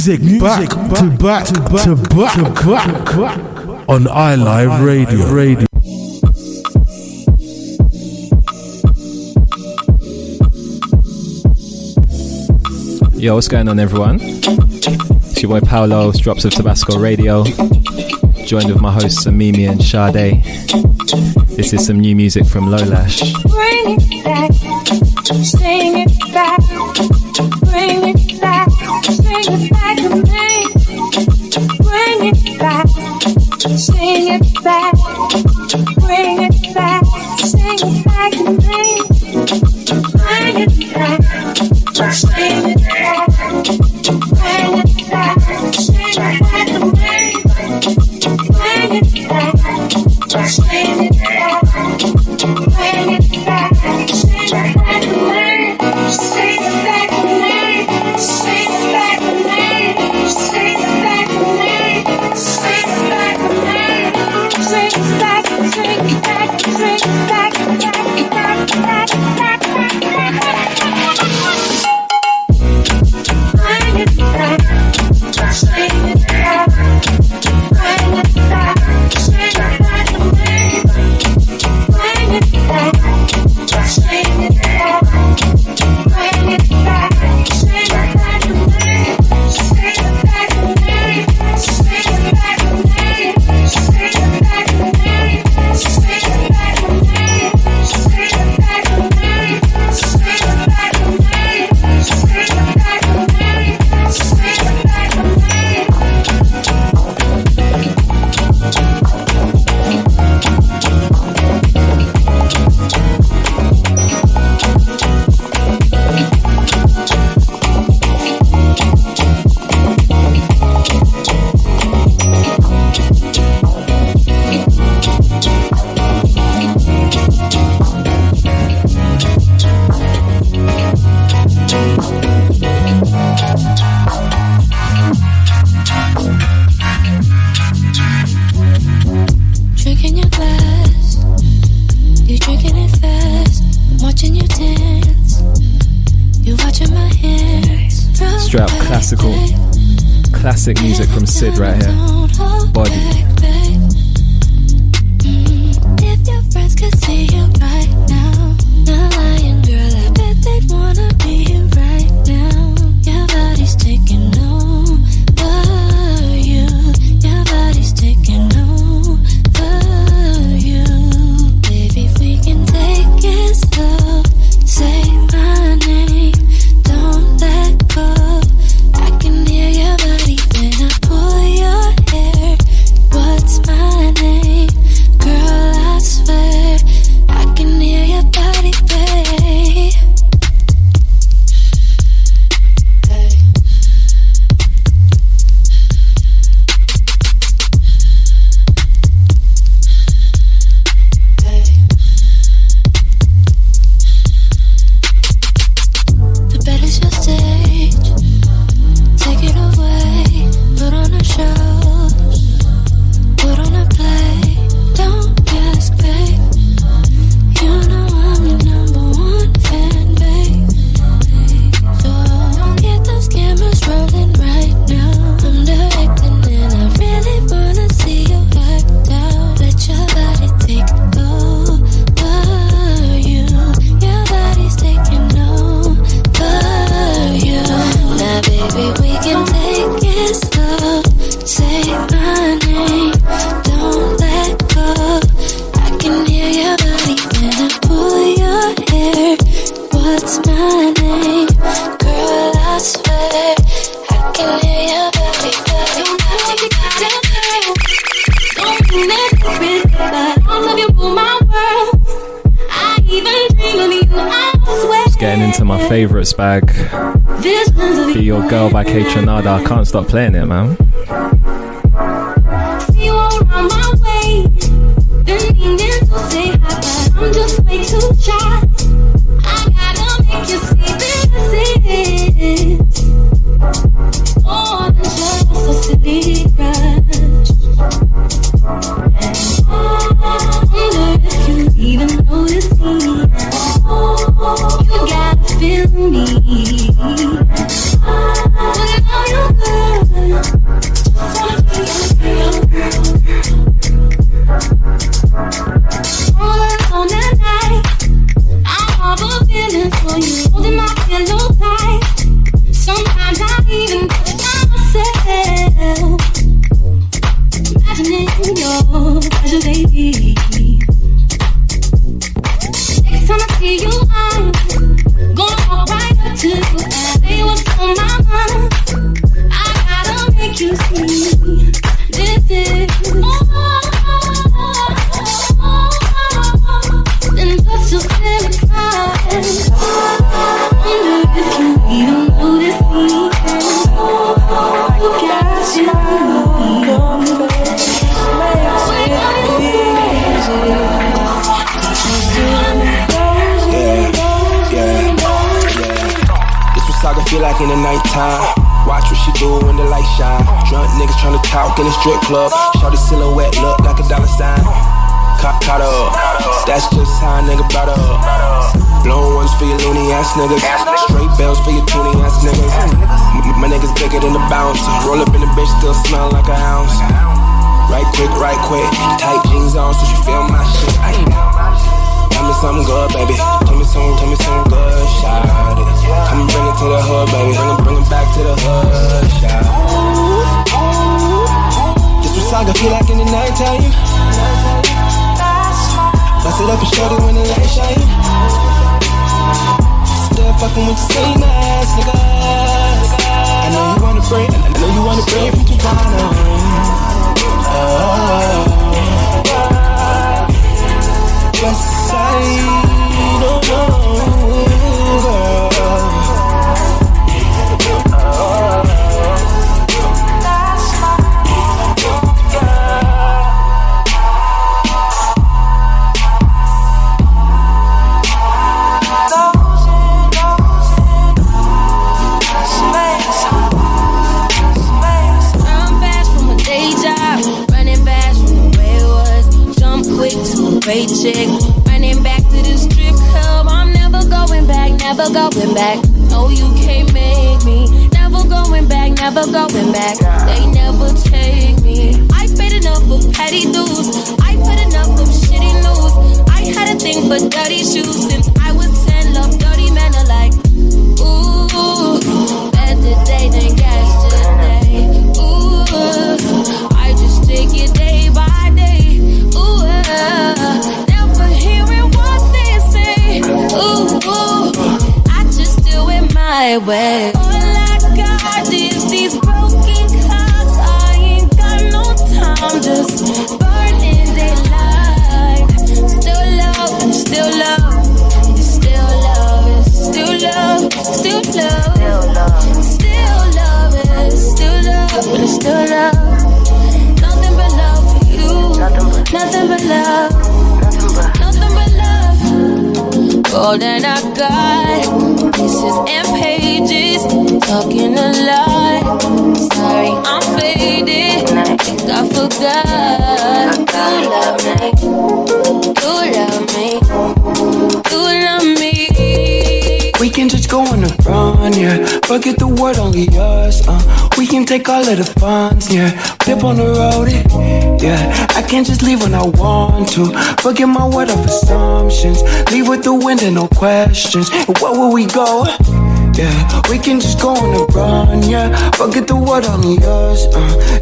Music back to back on iLiveUK. Yo, what's going on, everyone? It's your boy Paolo, Drops of Tabasco Radio, joined with my hosts Amimi and Sade. This is some new music from Lolash. Bring it back, sing it back, bring it back, sing it back to me. Bring it back, sing it back, bring it back, sing it back to me. Bring it back, sing it back, bring it back, sing it back to me. Bring it back, sing it back, bring it back, sing it back to me. Sing it back to me, sing it back to me, sing it back to me, sing it back to me, sing it back, sing it back, sing it back, back. Bring it back, sing it back, bring it back, sing it back to me. Bring it back, sing it back, bring it back, sing it back to me. Sing it back to me, sing it back to me, sing it back to me, sing it back to me, sing it back to me, sing it back to me, sing it back to me, sing it back to me. Drinking your glass, you drinking it fast. I'm watching you dance, you watching my hands. Straight up classic music from Sid right here. Body. If your friends could see you right now, not lying, girl, I bet they'd wanna be here right now. Your body's taking over you. Your body's taking over you. Baby, if we can take it slow, say my name, don't let go. I can hear your body when I pull your hair. What's my name? Girl, I swear I can hear your body, babe. Hey. Hey. The bed is your stage. Take it away. Put on a show. Put on a play. Don't ask, babe. You know I'm your number one fan, babe. So get those cameras rolling right now. I'm directing and I really wanna see you act out. Let your body take over you. Your body's taking over you. Now, baby, we can take it slow. Say my name, don't let go. I can hear your body when I pull your hair. What's my name? Girl, I swear I can hear your body, body, body, body. Don't never realize all of you rule my world. I even dream of you, I swear. Just getting into my favourites bag. Visions of Be Your Girl by K Tronada. I can't stop playing it, man. See you all around my way. Bending in to say hi, but I'm just way too shy. I gotta make you see this is more than just a silly crush. And I wonder if you even notice me. You gotta feel me. Look at all your girls. feel like in the nighttime. Watch what she do when the light shine. Drunk niggas tryna talk in the strip club. Shorty silhouette look like a dollar sign. Caught up, that's just how a nigga brought up. Blown ones for your loony ass niggas. Straight bells for your toony ass niggas. My niggas bigger than the bounce. Roll up in the bitch, still smell like a ounce. Right quick, tight jeans on so she feel my shit. Tell me something good, baby. Tell me something good, shawty. Come and bring it to the hood, baby. Bring it back to the hood, shawty. This what saga feel like in the nighttime. Bust it up and shorty when the light shine. Still fucking with the same ass nigga. I know you wanna break from Toronto. West side, oh no, girl. Great chick, running back to the strip club. I'm never going back, never going back. No, you can't make me. Never going back, never going back. They never take me. I paid enough of petty dues. I put enough of shitty news. I had a thing for dirty shoes since I was 10. Love dirty men alike. Ooh, better day than yesterday. Ooh, I just take it day by day. Ooh, never hearing what they say. Ooh, I just do it my way. All I got is these broken clocks. I ain't got no time, just burning their life. Still love, still love, still love, still love, still love, still love, still love, still love. Nothing but love for you. Nothing but love, nothing but love. All that I got, pieces and pages, talking a lot. Sorry, I'm faded. Think I forgot. You love me, you love me, you love me. We can just go on a run, yeah. Forget the word, only us, We can take all of the funds, yeah. Flip on the road, yeah. I can't just leave when I want to. Forget my word of assumptions. Leave with the wind and no questions. And where will we go? Yeah, we can just go on a run, yeah. Forget the word, only us,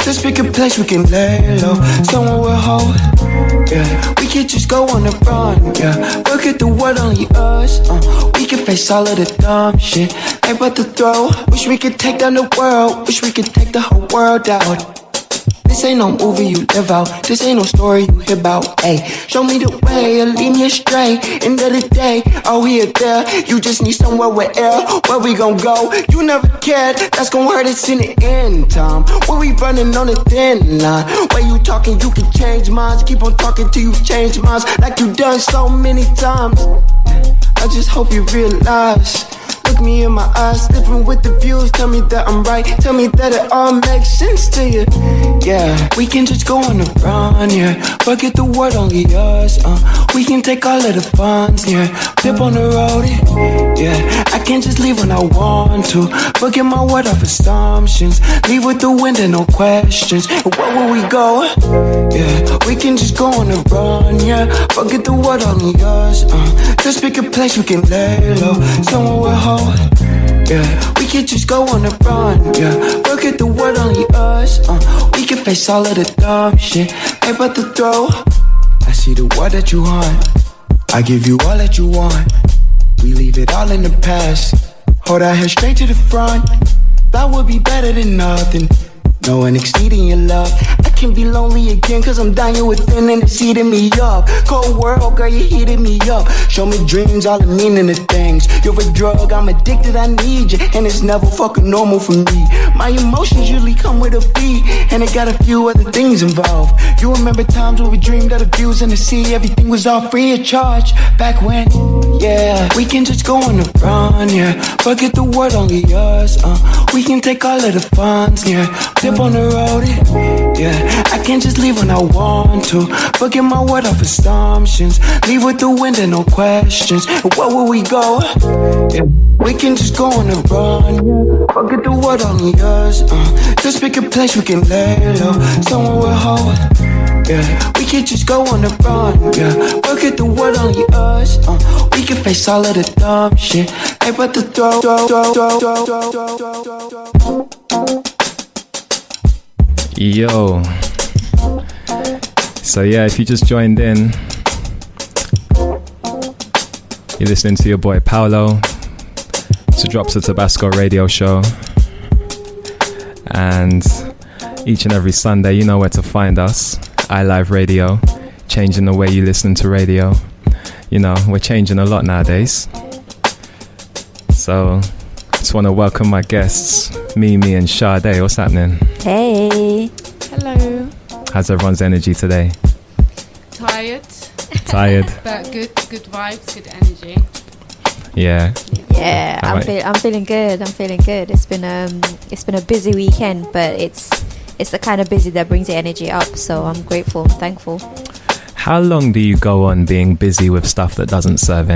Just pick a place we can lay low. Somewhere we'll hold, yeah. We can just go on a run, yeah. Forget the word, only us, We can face all of the dumb shit. Ain't but the throw. Wish we could take down the world. Wish we could take the whole world out. This ain't no movie you live out. This ain't no story you hear about. Ay, show me the way or lead me astray. End of the day, are we or there? You just need somewhere with air. Where we gon' go? You never cared. That's gon' hurt us in the end time. Where we running on a thin line. Where you talking, you can change minds. Keep on talking till you change minds. Like you done so many times. I just hope you realize. Look me in my eyes, different with the views. Tell me that I'm right, tell me that it all makes sense to you. Yeah, we can just go on a run, yeah. Forget the word, only us, We can take all of the funds, yeah. Flip on the road, yeah. I can't just leave when I want to. Forget my word of assumptions. Leave with the wind and no questions. And where will we go? Yeah, we can just go on a run, yeah. Forget the word, only us, Just pick a place we can lay low. Somewhere we'll hold. Yeah, we can just go on a run, yeah. Forget the word, only us, We can face all of the dumb shit. Ain't but the throw. I see the world that you want. I give you all that you want. We leave it all in the past. Hold our head straight to the front. That would be better than nothing. No one exceeding your love. I can be lonely again, cause I'm down here within and it's eating me up. Cold world, girl, you're heating me up. Show me dreams, all the meaning of things. You're a drug, I'm addicted, I need you, and it's never fucking normal for me. My emotions usually come with a beat, and it got a few other things involved. You remember times when we dreamed of the views in the sea, everything was all free of charge. Back when, yeah, we can just go on a run, yeah. Forget the word, only us, we can take all of the funds, yeah. Dip on the road, yeah. I can't just leave when I want to. Forget my word off assumptions. Leave with the wind and no questions. And where will we go? Yeah. We can just go on a run, yeah. Forget the word, only us, just pick a place we can lay low. Somewhere we'll hold, yeah. We can just go on a run, yeah. Forget the word, only us, we can face all of the dumb shit. Hey, but the throw. Yo. So yeah, if you just joined in, you're listening to your boy Paolo. It's a Drops of Tabasco radio show. And each and every Sunday, you know where to find us. iLiveUK, changing the way you listen to radio. You know, we're changing a lot nowadays. So, just want to welcome my guests, Mimi and Sade. What's happening? Hey. Hello. How's everyone's energy today? Tired. But good vibes, good energy. Yeah. Yeah, I'm feeling good. It's been a busy weekend, but it's the kind of busy that brings the energy up. So I'm grateful, I'm thankful. How long do you go on being busy with stuff that doesn't serve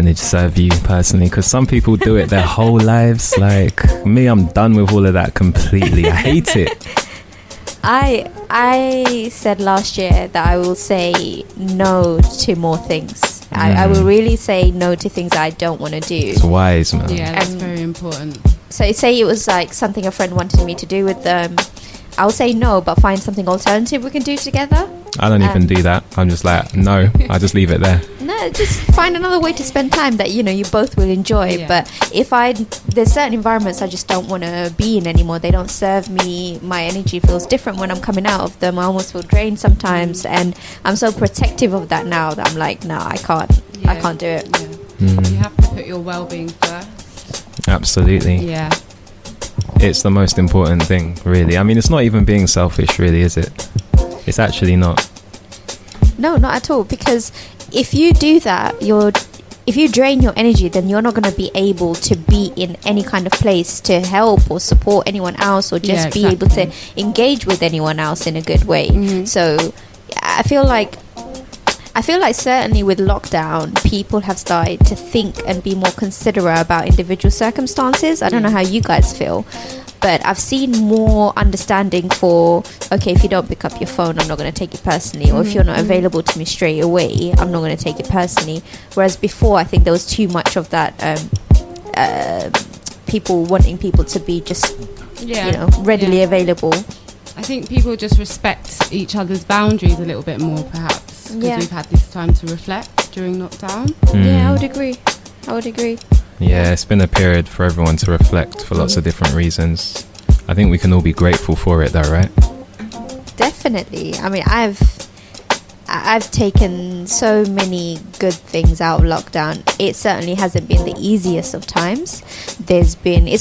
you personally? Because some people do it their whole lives. Like me, I'm done with all of that completely. I hate it. I said last year that I will say no to more things. I will really say no to things I don't want to do. It's wise, man. Yeah, that's very important. So say it was like something a friend wanted me to do with them, I'll say no, but find something alternative we can do together. I don't even do that. I'm just like, no, I just leave it there. No, just find another way to spend time that, you know, you both will enjoy. Yeah. But there's certain environments I just don't want to be in anymore. They don't serve me. My energy feels different when I'm coming out of them. I almost feel drained sometimes. And I'm so protective of that now that I'm like, no, I can't do it. Yeah. You have to put your well-being first. Absolutely. Yeah. It's the most important thing, really. I mean, it's not even being selfish, really, is it? It's actually not. No, not at all. Because if you do that, if you drain your energy, then you're not going to be able to be in any kind of place to help or support anyone else, or just be able to engage with anyone else in a good way. Mm-hmm. So I feel like certainly with lockdown, people have started to think and be more considerate about individual circumstances. I don't know how you guys feel, but I've seen more understanding for, okay, if you don't pick up your phone, I'm not going to take it personally, or if you're not available to me straight away, I'm not going to take it personally. Whereas before, I think there was too much of that, people wanting people to be just, readily available. I think people just respect each other's boundaries a little bit more, perhaps, because we've had this time to reflect during lockdown. Yeah, I would agree. Yeah, it's been a period for everyone to reflect for lots of different reasons. I think we can all be grateful for it, though, right? Definitely. I mean, I've taken so many good things out of lockdown. It certainly hasn't been the easiest of times. It's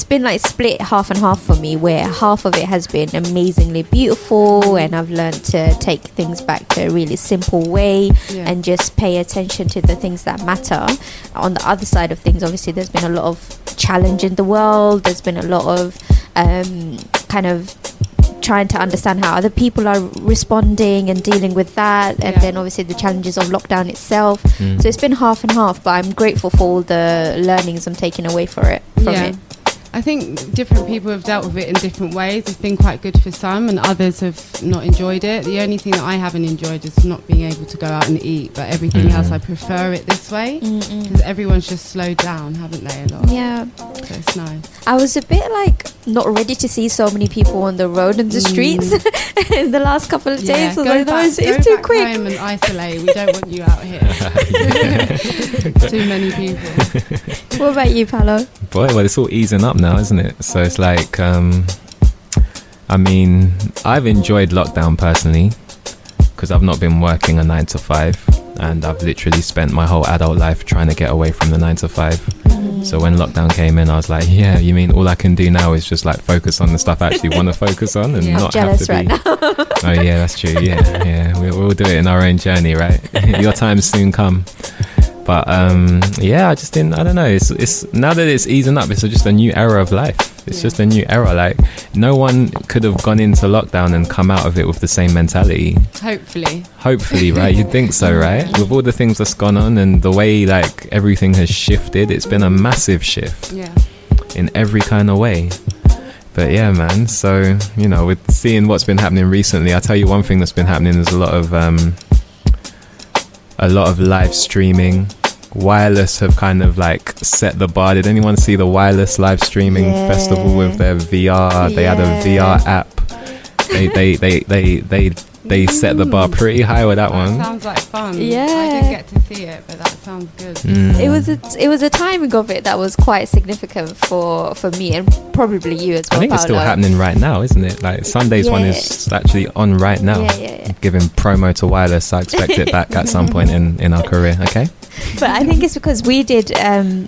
been like split half and half for me, where half of it has been amazingly beautiful, and I've learned to take things back to a really simple way and just pay attention to the things that matter. On the other side of things, obviously, there's been a lot of challenge in the world. There's been a lot of kind of trying to understand how other people are responding and dealing with that, and then obviously the challenges of lockdown itself. So it's been half and half, but I'm grateful for all the learnings I'm taking away from it. I think different people have dealt with it in different ways. It's been quite good for some, and others have not enjoyed it. The only thing that I haven't enjoyed is not being able to go out and eat, but everything else, I prefer it this way, because everyone's just slowed down, haven't they, a lot? Yeah. So it's nice. I was a bit like not ready to see so many people on the road and the streets in the last couple of days. Go like, back, it's too quick. Home and isolate. We don't want you out here. Too many people. What about you, Paolo? Boy, well, it's all easing up now, isn't it? So it's like, I mean, I've enjoyed lockdown personally. because I've not been working a 9 to 5, and I've literally spent my whole adult life trying to get away from the 9 to 5. So when lockdown came in, I was like, yeah, you mean all I can do now is just like focus on the stuff I actually want to focus on, and not have to be. Right now. Oh yeah, that's true. Yeah. We'll do it in our own journey, right? Your time's soon come. But yeah, I don't know. It's now that it's easing up, it's just a new era of life. It's just a new era. Like, no one could have gone into lockdown and come out of it with the same mentality. Hopefully, right? You'd think so, right? With all the things that's gone on and the way like everything has shifted, it's been a massive shift. Yeah. In every kind of way. But yeah, man. So, you know, with seeing what's been happening recently, I'll tell you one thing that's been happening is a lot of live streaming. Wireless have kind of like set the bar. Did anyone see the Wireless live streaming festival with their VR? They had a VR app. They set the bar pretty high with that one. Sounds like fun. Yeah, I didn't get to see it, but that sounds good. It was a timing of it that was quite significant for me and probably you as well. I think it's still happening right now, isn't it? Like Sunday's one is actually on right now. Yeah. Giving promo to Wireless. I expect it back at some point in our career. Okay. But I think it's because we did,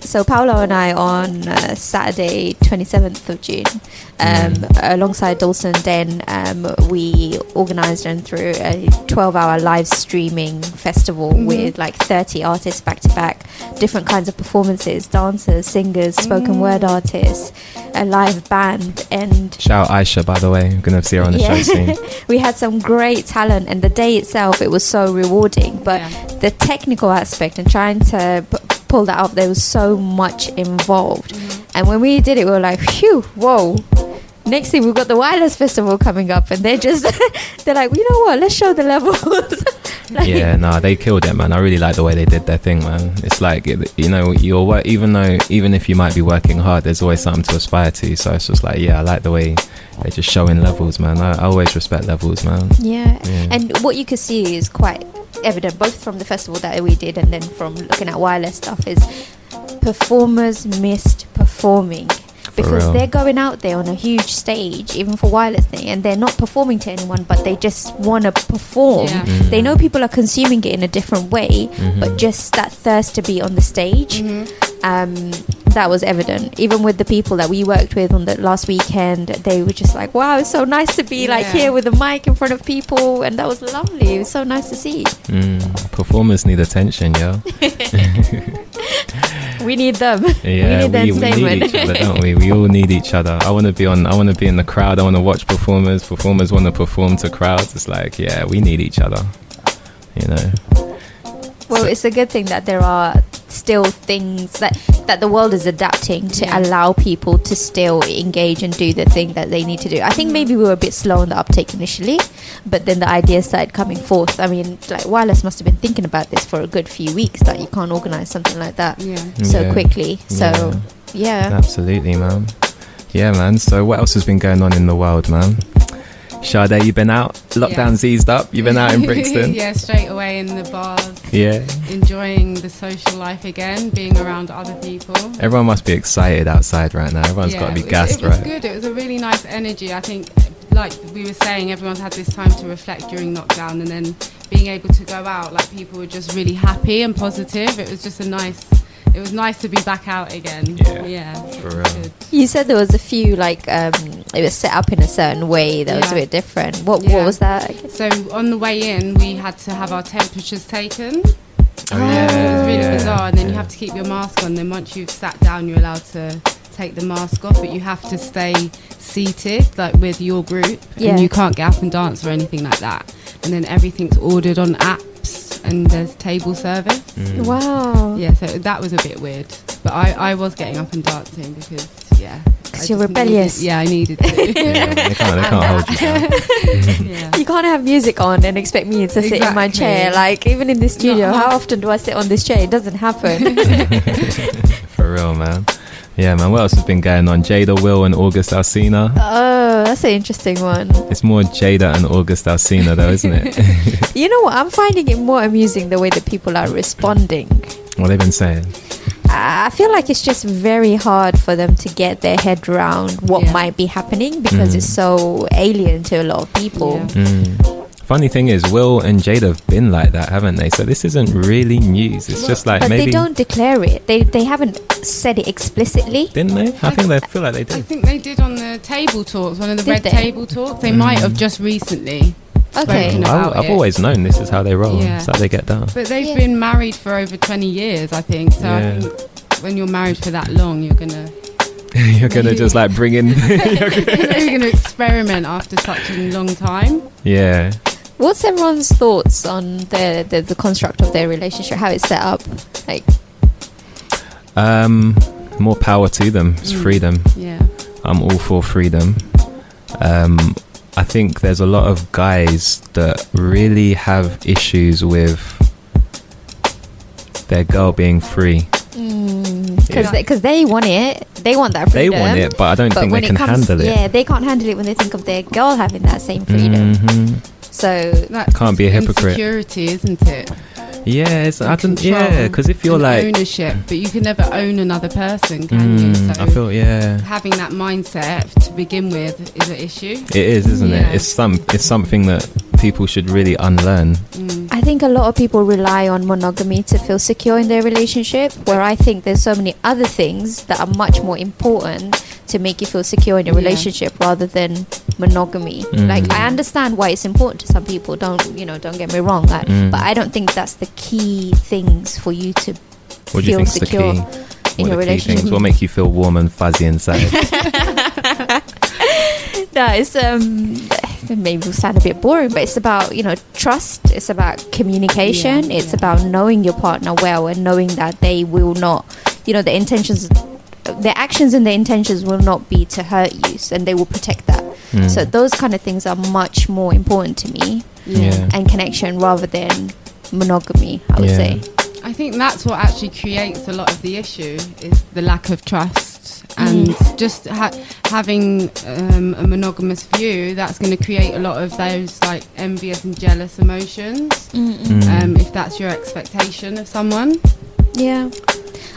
so Paolo and I on Saturday 27th of June, alongside Dawson Den, we organised and threw a 12-hour live streaming festival with like 30 artists back to back, different kinds of performances, dancers, singers, spoken word artists, a live band. And shout out Aisha, by the way. I'm going to see her on the show soon. We had some great talent, and the day itself, it was so rewarding, but the technical aspect and trying to pull that up, there was so much involved. And when we did it, we were like, phew, whoa. Next thing, we've got the Wireless Festival coming up, and they're like, you know what, let's show the levels. They killed it, man. I really like the way they did their thing, man. It's like, you know, your work, even if you might be working hard, there's always something to aspire to. So it's just like, yeah, I like the way they're just showing levels, man. I always respect levels, man. Yeah. And what you could see is quite evident, both from the festival that we did and then from looking at Wireless stuff, is performers missed performing. Because they're going out there on a huge stage, even for Wireless thing, and they're not performing to anyone, but they just want to perform. They know people are consuming it in a different way, but just that thirst to be on the stage, that was evident. Even with the people that we worked with on the last weekend, they were just like, wow, it's so nice to be like here with a mic in front of people, and that was lovely. It was so nice to see. Performers need attention, yo. We need them. Yeah, we need each other, don't we? We all need each other. I want to be in the crowd. I want to watch performers. Performers want to perform to crowds. It's like, yeah, we need each other, you know. Well, it's a good thing that there are still things that the world is adapting to allow people to still engage and do the thing that they need to do. I think maybe we were a bit slow on the uptake initially, but then the ideas started coming forth. I mean, like Wireless must have been thinking about this for a good few weeks, that you can't organise something like that so quickly. So, Absolutely, man. Yeah, man. So what else has been going on in the world, man? Sade, you been out? Lockdown's eased up. You've been out in Brixton? Yeah, straight away in the bars. Yeah. Enjoying the social life again, being around other people. Everyone must be excited outside right now. Everyone's got to be gassed, right? It was good. It was a really nice energy. I think, like we were saying, everyone's had this time to reflect during lockdown, and then being able to go out, like people were just really happy and positive. It was just it was nice to be back out again. Yeah, for real. Good. You said there was a few, like, it was set up in a certain way that was a bit different. What was that? So on the way in, we had to have our temperatures taken. It was really bizarre. And then you have to keep your mask on. Then once you've sat down, you're allowed to take the mask off, but you have to stay seated, like with your group, and you can't get up and dance or anything like that. And then everything's ordered on apps, and there's table service. Wow. Yeah, so that was a bit weird, but I was getting up and dancing because you're rebellious. I needed to. They can't hold you down. You can't have music on and expect me to sit in my chair. Like, even in the studio, how often do I sit on this chair? It doesn't happen. For real, man. Yeah, man. What else has been going on? Jada, Will, and August Alsina. Oh, that's an interesting one. It's more Jada and August Alsina, though, isn't it? You know what? I'm finding it more amusing the way that people are responding. What they've been saying. I feel like it's just very hard for them to get their head around what might be happening, because it's so alien to a lot of people. funny thing is, Will and Jada have been like that, haven't they? So this isn't really news. It's just like but maybe they don't declare it. They haven't said it explicitly. didn't they? I think they feel like they I did. think they did on the table talks, one of the Did red they? table talks. They might have just recently Okay. spoken about I've it. always known this is how they roll. Yeah. It's how they get down. But they've Yeah. been married for over 20 years, I think. So Yeah. I think when you're married for that long, you're gonna You're gonna just like bring in. you're gonna experiment after such a long time. Yeah. What's everyone's thoughts on the construct of their relationship, how it's set up? Like, More power to them. It's freedom. Yeah. I'm all for freedom. I think there's a lot of guys that really have issues with their girl being free. because they want it, they want that They freedom. want it, but I don't think they when can handle it. Yeah, they can't handle it when they think of their girl having that same freedom. Mhm. So That's Can't be a hypocrite. Insecurity, isn't it? Yeah, I don't. Control Yeah, because if you're and like, ownership, but you can never own another person, can you? So I feel having that mindset to begin with is an issue. it is, isn't Yeah. it? It's something that people should really unlearn. I think a lot of people rely on monogamy to feel secure in their relationship, where I think there's so many other things that are much more important to make you feel secure in a Yeah. relationship rather than monogamy. Like, I understand why it's important to some people, don't get me wrong, like, but I don't think that's the key things for you to What do you feel think's the secure key? in What your are the key relationship. things? What make you feel warm and fuzzy inside? No, it's maybe will sound a bit boring, but it's about trust. It's about communication. Yeah, it's yeah. about knowing your partner well and knowing that they will not, the intentions, their actions and their intentions will not be to hurt you, and they will protect that. So those kind of things are much more important to me, Yeah. and connection rather than monogamy, I would Yeah. say. I think that's what actually creates a lot of the issue, is the lack of trust. And just having a monogamous view, that's going to create a lot of those like envious and jealous emotions, if that's your expectation of someone. Yeah.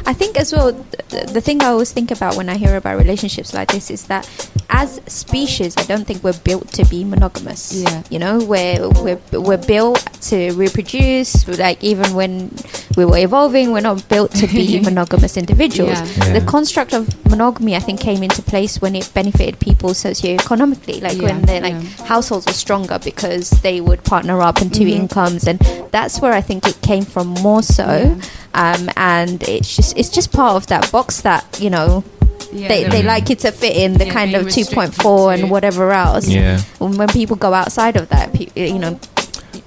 I think as well, the thing I always think about when I hear about relationships like this is that as species, I don't think we're built to be monogamous. Yeah. We're built to reproduce. Like, even when we were evolving, we're not built to be monogamous individuals. Yeah. Yeah. The construct of monogamy, I think, came into place when it benefited people socioeconomically. Like, when their households were stronger because they would partner up in two incomes, and that's where I think it came from more so. And it's just part of that box that they like you to fit in the kind being of restricted 2.4 and to. whatever else. Yeah. When people go outside of that,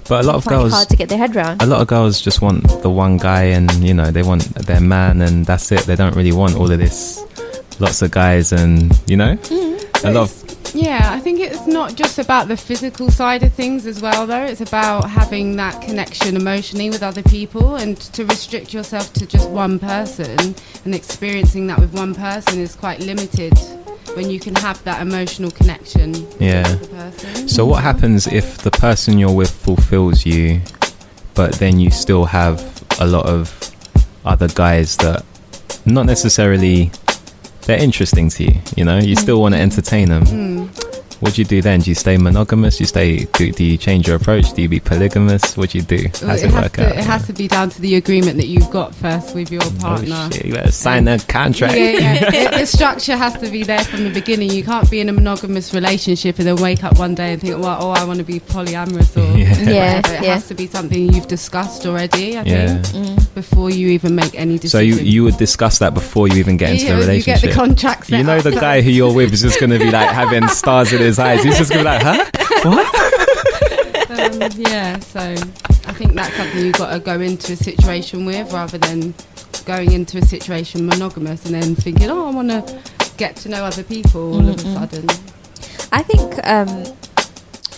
But a lot of find it girls, hard to get their head around. a lot of girls just want the one guy, and they want their man, and that's it. They don't really want all of this, lots of guys, and a lot of. Yeah, I think it's not just about the physical side of things as well, though. It's about having that connection emotionally with other people, and to restrict yourself to just one person and experiencing that with one person is quite limited when you can have that emotional connection Yeah. with the person. So what happens if the person you're with fulfills you, but then you still have a lot of other guys that not necessarily they're interesting to you, you still want to entertain them. What do you do then? Do you stay monogamous? Do you change your approach? Do you be polygamous? What do you do? How does it work out? It has to be down to the agreement that you've got first with your partner. Oh shit, you better sign a contract. The structure has to be there from the beginning. You can't be in a monogamous relationship and then wake up one day and think, well, I want to be polyamorous or whatever. It has to be something you've discussed already, I think, before you even make any decision. So you would discuss that before you even get into the relationship. You get the contract set You know up. the guy who you're with is just going to be like having stars in his eyes. He's just going to be like, huh? What? So I think that's something you've got to go into a situation with, rather than going into a situation monogamous and then thinking, I want to get to know other people all of a sudden. I think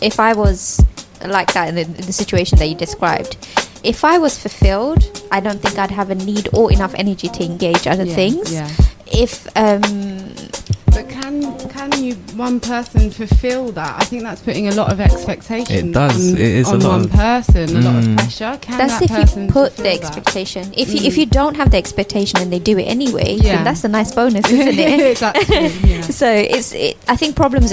if I was like that in the situation that you described, if I was fulfilled, I don't think I'd have a need or enough energy to engage other things. If but can you one person fulfill that? I think that's putting a lot of expectation. It does. On, it is on a lot one of person, a lot of pressure. Can that's that if person you put fulfill the that? expectation. If you don't have the expectation and they do it anyway, then that's a nice bonus, isn't it? Exactly. Yeah. So I think problems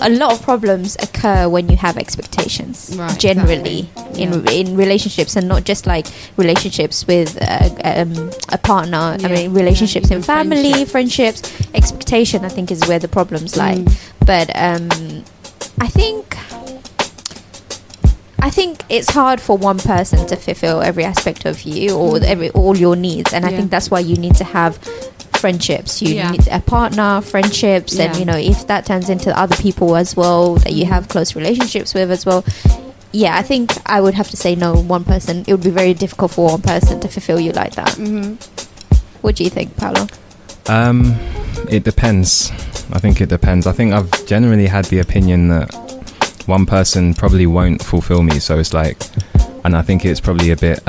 a lot of problems occur when you have expectations, Right, generally, exactly. in relationships, and not just like relationships with a partner. I Yeah, mean, relationships even in family, friendships. Expectation, I think, is where the problems lie. But I think it's hard for one person to fulfill every aspect of you or all your needs, and I think that's why you need to have friendships. You need a partner, friendships, and you know, if that turns into other people as well that you have close relationships with as well. Yeah, I think I would have to say no. One person, it would be very difficult for one person to fulfill you like that. What do you think, Paolo? It depends. I think it depends. I think I've generally had the opinion that one person probably won't fulfill me, so it's like, and I think it's probably a bit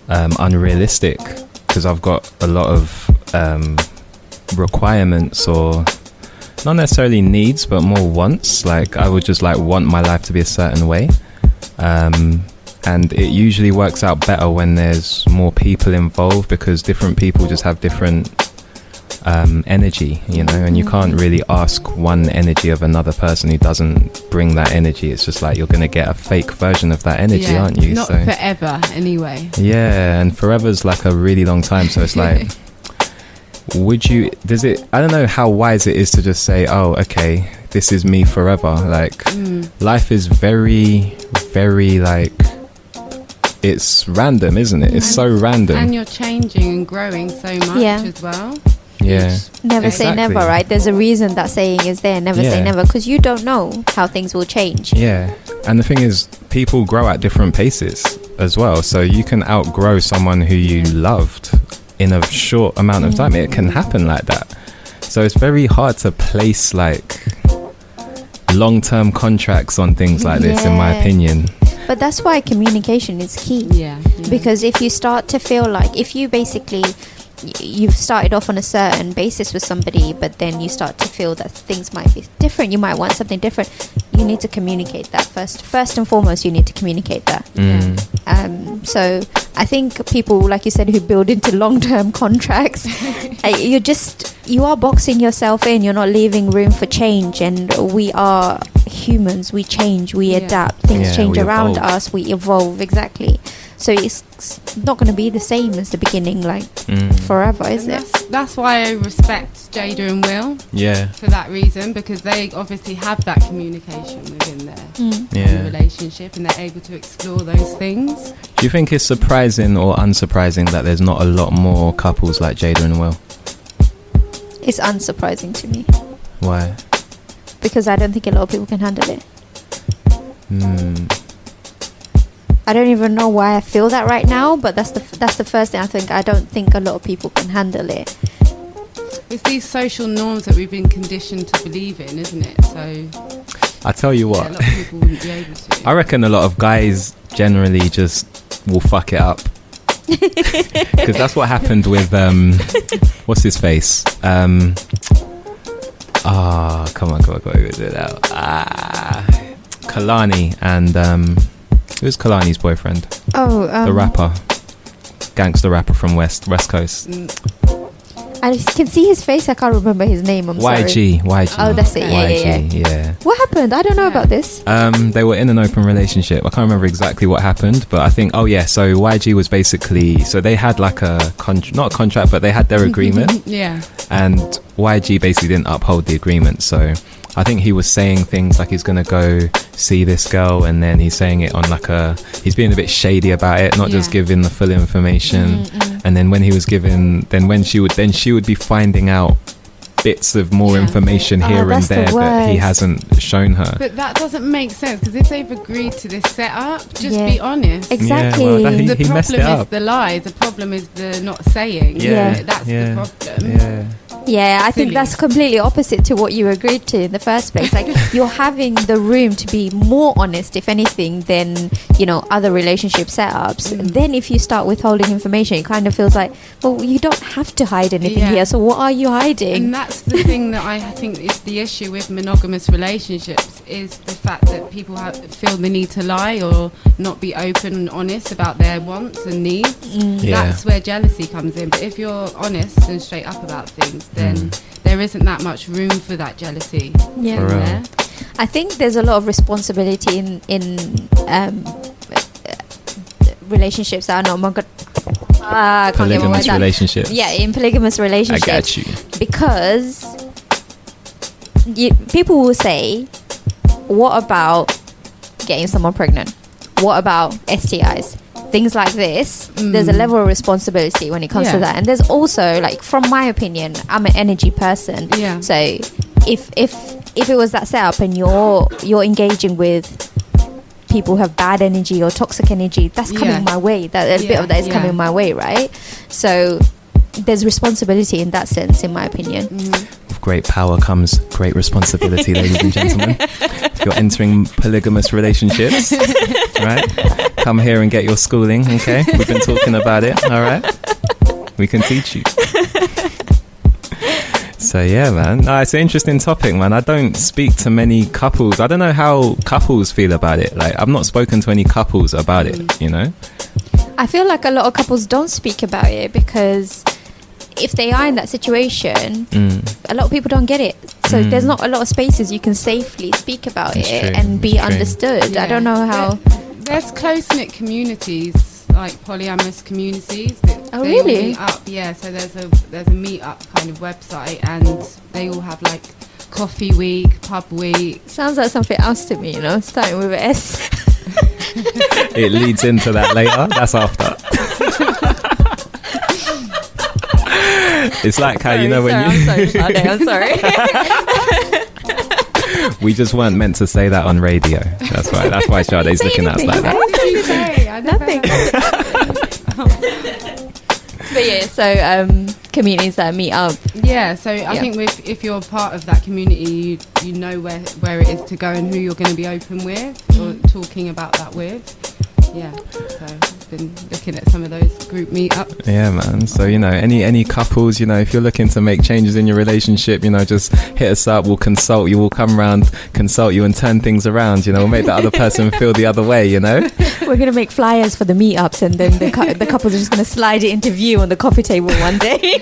unrealistic, because I've got a lot of requirements, or not necessarily needs, but more wants. Like, I would just like want my life to be a certain way, and it usually works out better when there's more people involved, because different people just have different energy, you know, and you can't really ask one energy of another person who doesn't bring that energy. It's just like you're going to get a fake version of that energy, aren't you? Not forever, anyway. Yeah, and forever's like a really long time, so it's like, I don't know how wise it is to just say, oh, okay, this is me forever. Like, life is very, very, like, it's random, isn't it? It's so random. And you're changing and growing so much as well. Yeah. Never say never, right? There's a reason that saying is there. Never say never, because you don't know how things will change. Yeah. And the thing is, people grow at different paces as well. So you can outgrow someone who you loved in a short amount of time. It can happen like that. So it's very hard to place like long-term contracts on things like this, in my opinion. But that's why communication is key. Yeah. Because if you start to feel like, if you basically, you've started off on a certain basis with somebody, but then you start to feel that things might be different, you might want something different, you need to communicate that first and foremost. You need to communicate that. So I think people, like you said, who build into long-term contracts, you are boxing yourself in. You're not leaving room for change, and we are humans. We change, we adapt, things change around us, we evolve. Exactly. So it's not going to be the same as the beginning, like forever, is it? That's why I respect Jada and Will. Yeah. For that reason, because they obviously have that communication within their relationship, and they're able to explore those things. Do you think it's surprising or unsurprising that there's not a lot more couples like Jada and Will? It's unsurprising to me. Why? Because I don't think a lot of people can handle it. I don't even know why I feel that right now, but that's the first thing I think. I don't think a lot of people can handle it. It's these social norms that we've been conditioned to believe in, isn't it? So I tell you what, a lot of people wouldn't be able to. I reckon a lot of guys generally just will fuck it up, because that's what happened with what's his face? Come on, who's it out? Kalani and who's Kalani's boyfriend? The rapper, gangster rapper from West Coast. I can see his face. I can't remember his name. I'm sorry. YG. Oh, that's it. Yeah. What happened? I don't know about this. They were in an open relationship. I can't remember exactly what happened, but I think, so YG was basically, so they had like not a contract, but they had their agreement. And YG basically didn't uphold the agreement. So I think he was saying things like he's going to go see this girl, and then he's saying it on like he's being a bit shady about it, not just giving the full information. And then when he was given, she would be finding out bits of more information here and there that he hasn't shown her. But that doesn't make sense, because if they've agreed to this setup, just be honest. Exactly. Yeah, well, the problem is the lies. The problem is the not saying. That's the problem. I think that's completely opposite to what you agreed to in the first place. Like, you're having the room to be more honest, if anything, than, other relationship setups. Then if you start withholding information, it kind of feels like, well, you don't have to hide anything here, so what are you hiding? And that's the thing that I think is the issue with monogamous relationships, is the fact that people feel the need to lie or not be open and honest about their wants and needs. That's where jealousy comes in. But if you're honest and straight up about things, then there isn't that much room for that jealousy. Yeah. For real. There. I think there's a lot of responsibility in relationships that are not I can't get my Polygamous word out. relationship. Yeah, in polygamous I relationships. got you. Because people will say, what about getting someone pregnant? What about STIs? Things like this. There's a level of responsibility when it comes to that. And there's also, like, from my opinion, I'm an energy person. Yeah. So if it was that setup and you're engaging with people who have bad energy or toxic energy, that's coming my way. That a bit of that is coming my way, right? So there's responsibility in that sense, in my opinion. With great power comes great responsibility, ladies and gentlemen. If you're entering polygamous relationships, right, come here and get your schooling, okay? We've been talking about it, all right? We can teach you. So yeah, man. No, it's an interesting topic, man. I don't speak to many couples. I don't know how couples feel about it. Like, I've not spoken to any couples about it, you know? I feel like a lot of couples don't speak about it because if they are in that situation, a lot of people don't get it. So there's not a lot of spaces you can safely speak about It's it true, and be it's true. understood. I don't know how. There's close-knit communities, like polyamorous communities. That Oh, they all really? meet up. Yeah, so there's a meet-up kind of website, and they all have like coffee week, pub week. Sounds like something else to me, you know, starting with an S. It leads into that later. That's after. It's like how, you know, when I'm sorry, Sade, I'm sorry. we just weren't meant to say that on radio. That's why Sade's looking at us like that. What did you say? I never Nothing. heard. But yeah, so communities that meet up. Yeah, so I think if you're part of that community, you know where it is to go and who you're going to be open with or talking about that with. Yeah, so I've been looking at some of those group meetups. Yeah, man. So, you know, any couples, you know, if you're looking to make changes in your relationship, you know, just hit us up. We'll consult you. We'll come around, consult you and turn things around. You know, we'll make the other person feel the other way, you know. We're going to make flyers for the meetups and then the couples are just going to slide it into view on the coffee table one day.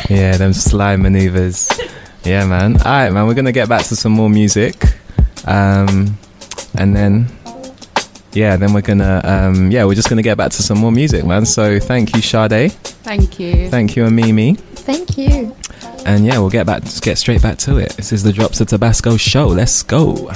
Yeah, them sly maneuvers. Yeah, man. All right, man. We're going to get back to some more music. And then... yeah, then we're gonna we're just gonna get back to some more music, man. So thank you, Sade. Thank you. Thank you, Amimi. Thank you. And yeah, we'll get straight back to it. This is the Drops of Tabasco show. Let's go.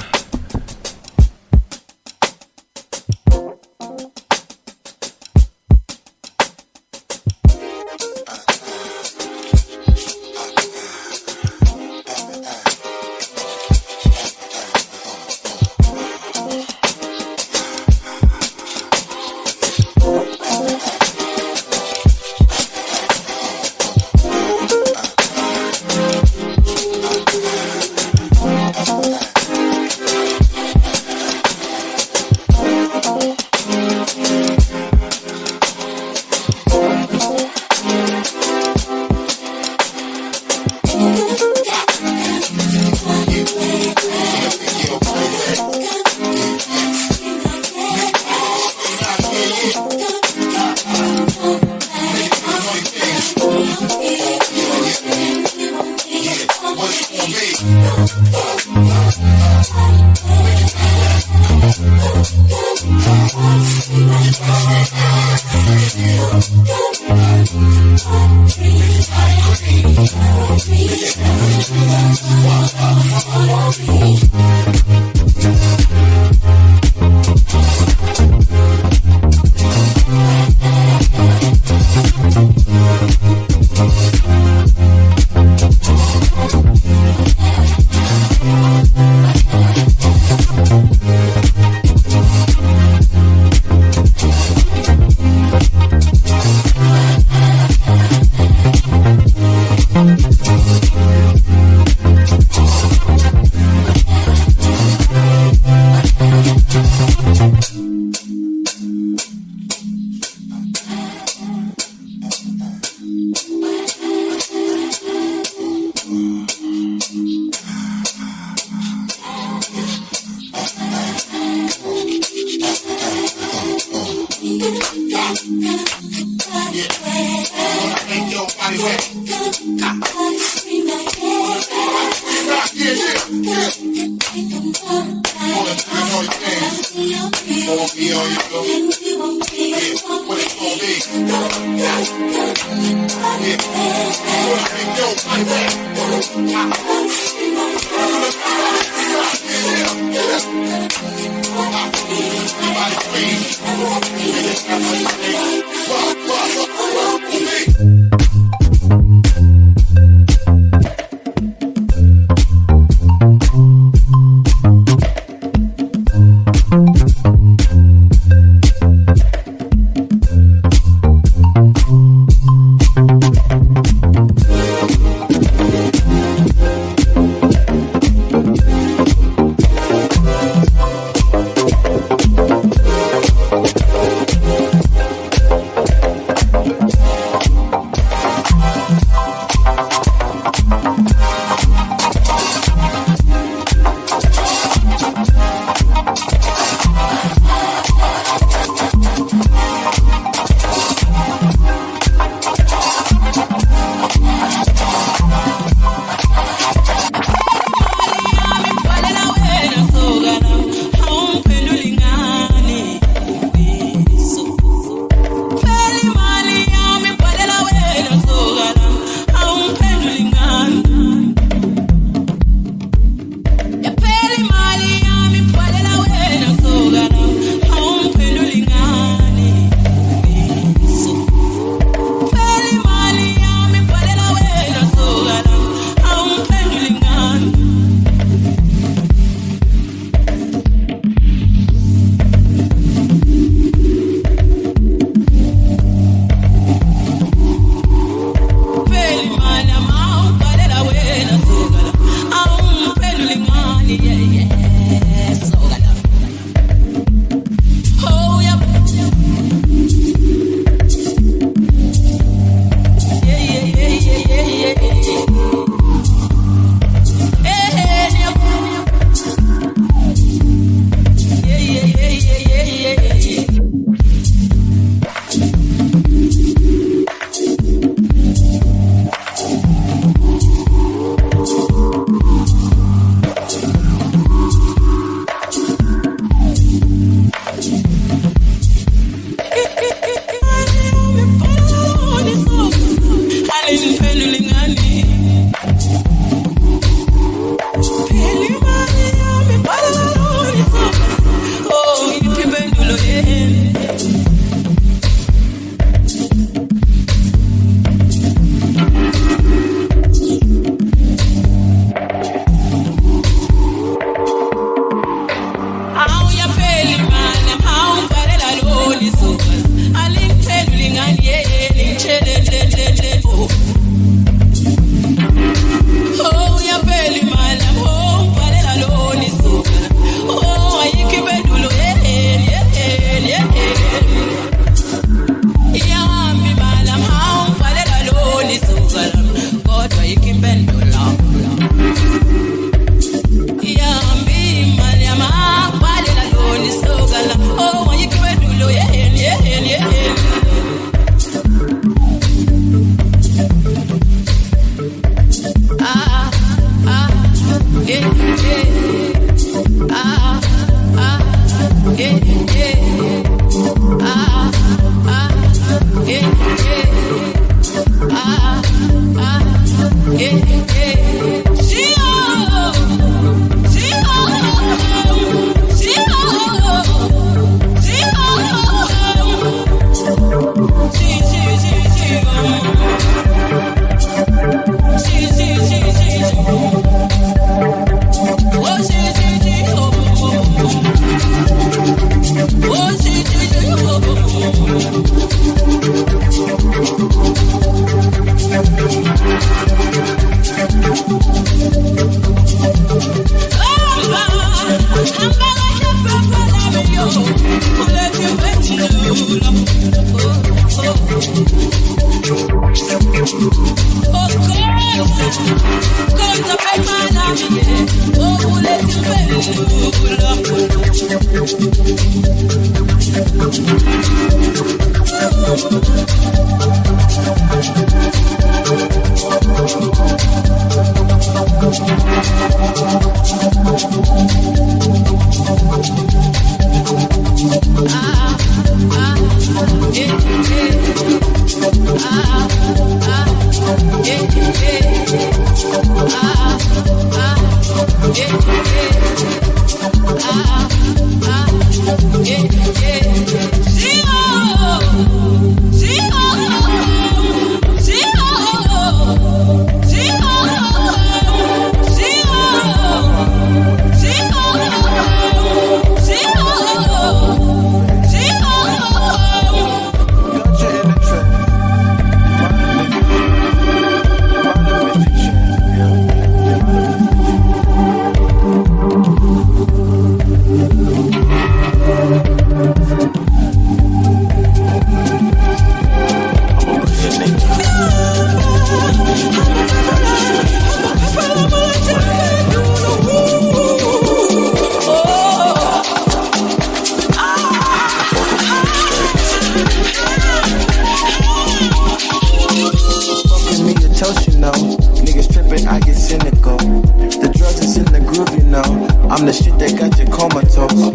groove, you know. I'm the shit that got you comatose.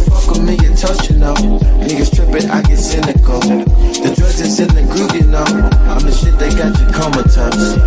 Fuck with me, you touch, you know. Niggas trippin', I get cynical. The drugs is in the groove, you know. I'm the shit that got you comatose.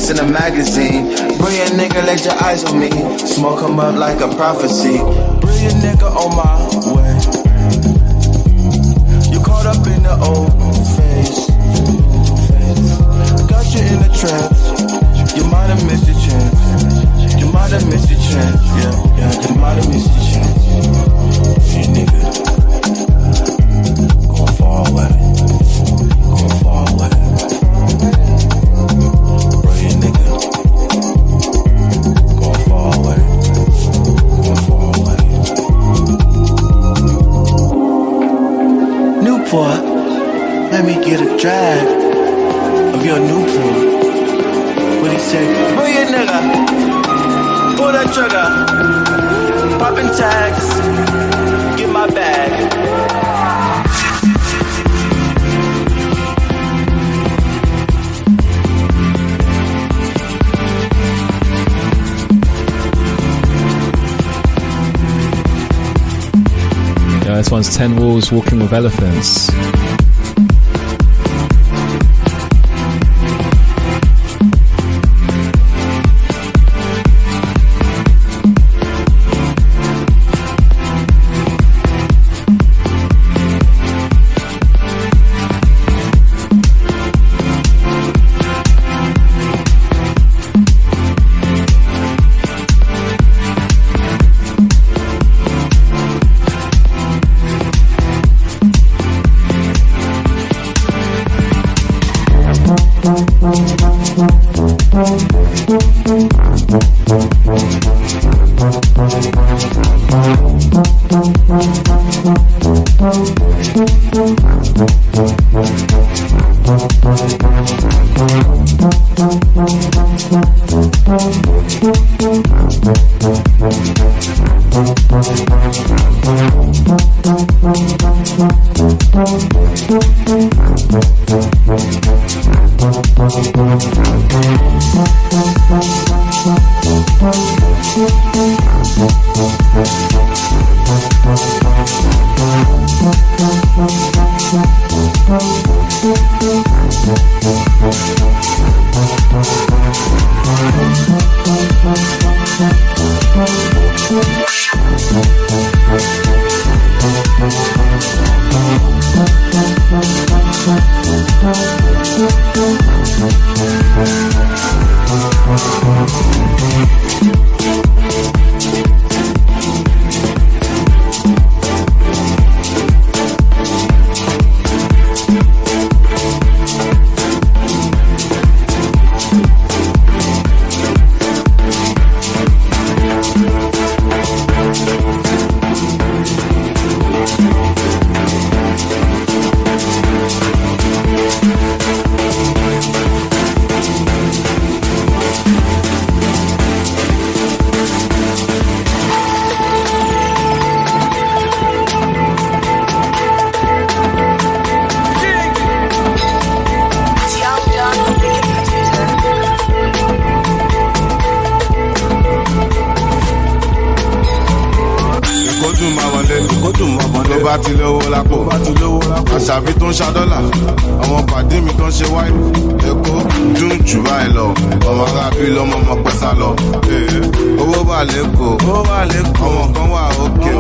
In a magazine, brilliant nigga, let your eyes on me. Smoke 'em up like a prophecy. Brilliant nigga on my way. You caught up in the old phase. Got you in a trance. You might have missed your chance. You might have missed your chance. Yeah, you might have missed your chance. You nigga, going far away. Going far away. Newport, let me get a drag of your Newport. What he say? Bring it, nigga. Pull that trigger. Poppin' tags. Get my bag. This one's 10 Wolves Walking with Elephants. bá ti lówó lápò àṣàbí tó ń ṣàdọ́là àwọn pàdé mi tó ń ṣe wáyé èkó dùn jù báyìí lọ ọmọ arábí lọmọ ọmọ pẹ́sà lọ owó bá lẹ́kọ̀ọ́ ọmọ kan wà òkè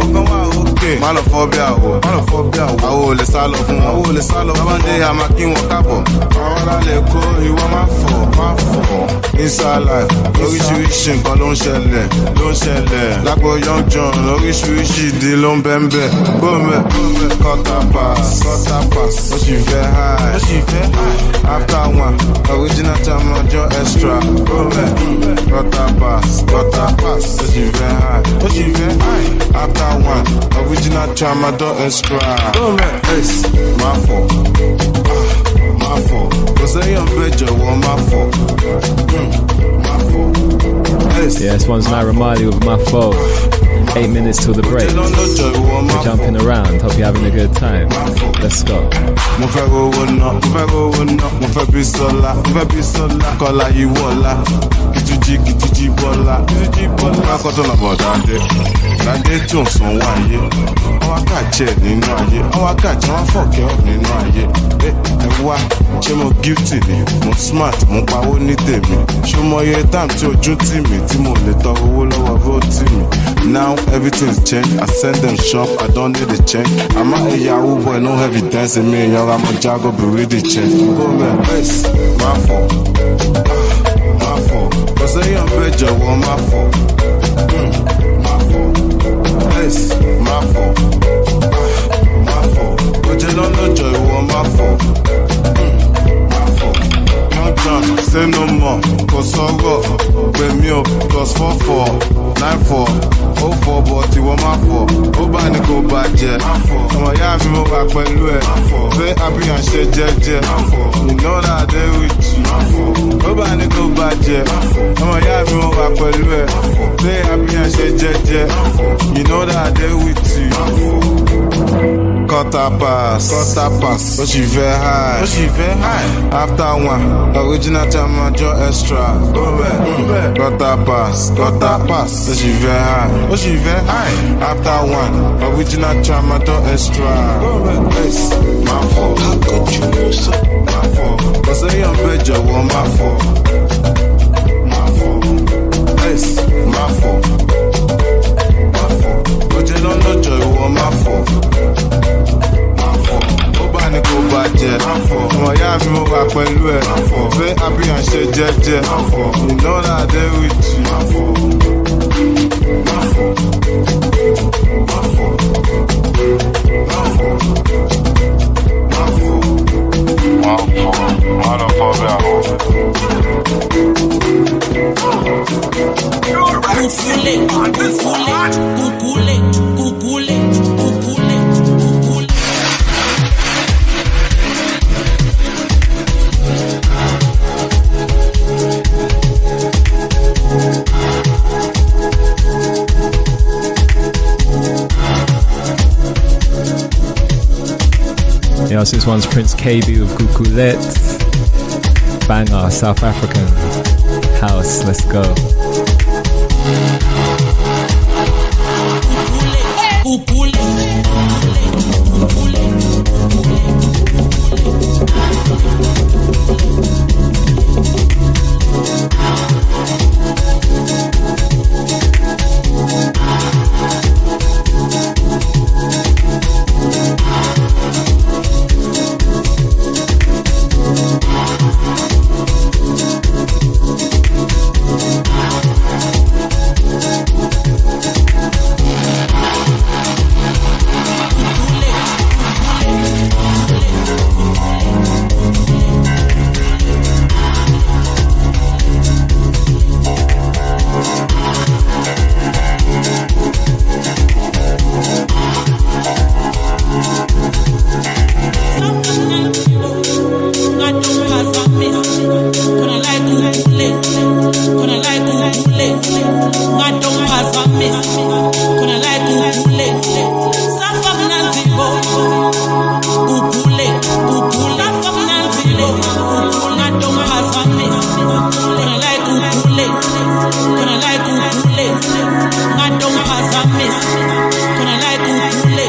má lọ fọ́ bí àwọ̀ àwọ̀ ò lè sá lọ fún wọn bábáńdé a máa kí wọn káàbọ̀ àwọn ará lẹ́kọ̀ọ́ ìwọ má fọ̀ inside life oríṣiríṣi nǹkan ló ń ṣẹlẹ̀ lápò young john oríṣiríṣi ìdí ló ń bẹ́ńbẹ́ gómẹ̀ quarter pass ó sì fẹ́ high after one original jamajo extra gómẹ̀ quarter pass ó sì fẹ́ high after one original jamajo extra gómẹ̀ má fọ̀ kò sẹ́yìn ọ̀bẹ jọ̀wọ́ má fọ̀. Yeah, this one's Naira Marley with my phone. 8 minutes till the break. We're jumping around. Hope you're having a good time. Let's go. Mo fẹ́ rówó ná, mo fẹ́ bí sọ́lá, kọ́lá yìí wọ́lá, kìtújì bọ́lá. Akọ́tọ̀ náà bọ̀ dáadé tó ń san wáyé. Àwọn akáàjẹ́ nínú ayé, àwọn akáàjẹ́ wọn fọ̀kẹ́ ọ̀ nínú ayé. Ẹ wá, ṣé mo guilty ni? Mo smart, mo pawó ní tèmi. Ṣé mo yẹ time tí ojú tì mí tí mo lè tọrọ owó lọ́wọ́ road tì mí? Now everything's changed. I send them shop, I don't need the change. I'm not a Yahoo boy, no evidence in me. Young, I'm a Jago, but really change. Go man, my fault. Cause I am better, well, my fault. My fault. But you don't know joy, well, my fault. Say no more, cause sorrow, pay me up, cause 4494 04, but you want my fault. Ó bá ní kó bàjẹ́, ọmọ ìyá mi mo wà pẹ̀lú ẹ̀. Say happy and ṣe jẹ́jẹ́, you know that I dey with you. Ó bá ní kó bàjẹ́, ọmọ ìyá mi mo wà pẹ̀lú ẹ̀. Say happy and ṣe jẹ́jẹ́, you know that I dey with you. Quarter pass, ó sì fẹ́ high, after one, original jamajo extra. Quarter pass, ó sì fẹ́ high, after one, original jamajo extra. My fault, how could you know so? My fault, cause I am better, well, my fault. But you don't know joy, well, my fault. Ní kò bàjẹ́, ọmọ ìyá mi mo wà pẹ̀lú ẹ̀. Fẹ́ happy and ṣe jẹ́jẹ́, you know that I dey with you. Yes, this one's Prince KB with Kukulet. Banger, South African house. Let's go. I don't pass a miss. Gonna like ukule.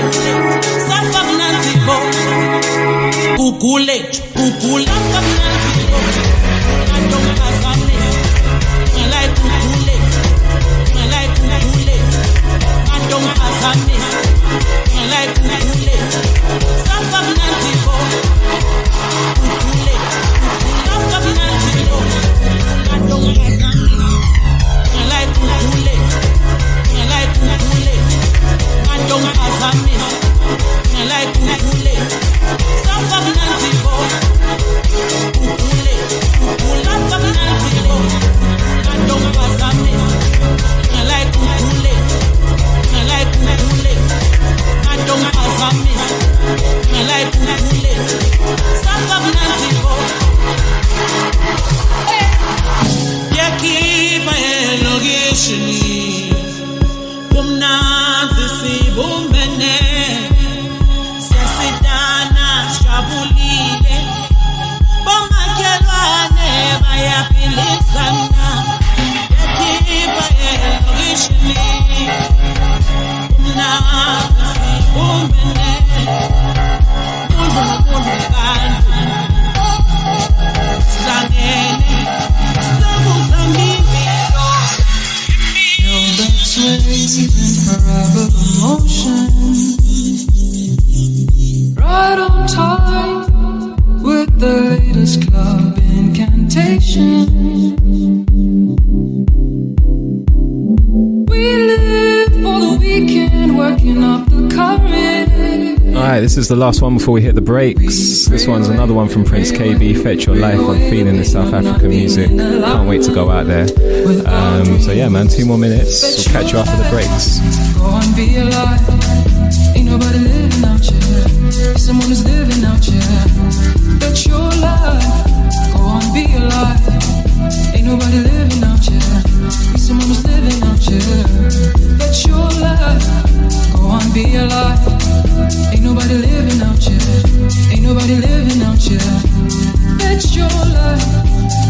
This is the last one before we hit the breaks. This one's another one from Prince KB, Fetch Your Life. I'm feeling the South African music. Can't wait to go out there. So yeah, man, 2 more minutes. We'll catch you after the breaks. Go and be alive. Ain't nobody living out here. Someone who's living out here. Fetch your life. Go and be alive. Ain't nobody living out here. Someone who's living out here. Fetch your life. Go and be alive. Ain't nobody living out here. Ain't nobody living out here. Fetch your life.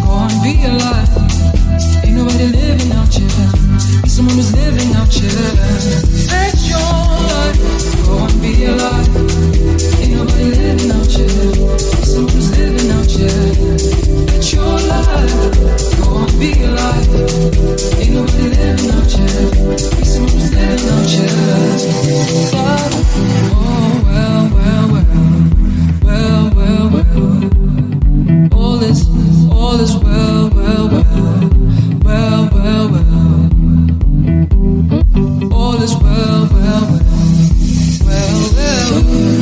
Go and be alive. Ain't nobody living out here. Someone who's living out here. Fetch your life. Go and be alive. Ain't nobody living out here. Someone who's living out here. Fetch your life. Go and be alive. Ain't nobody living out here. Someone who's living out here. Oh well, well, well, well, well, well. All is well, well, well, well, well, well. All is well, well, well, well, well.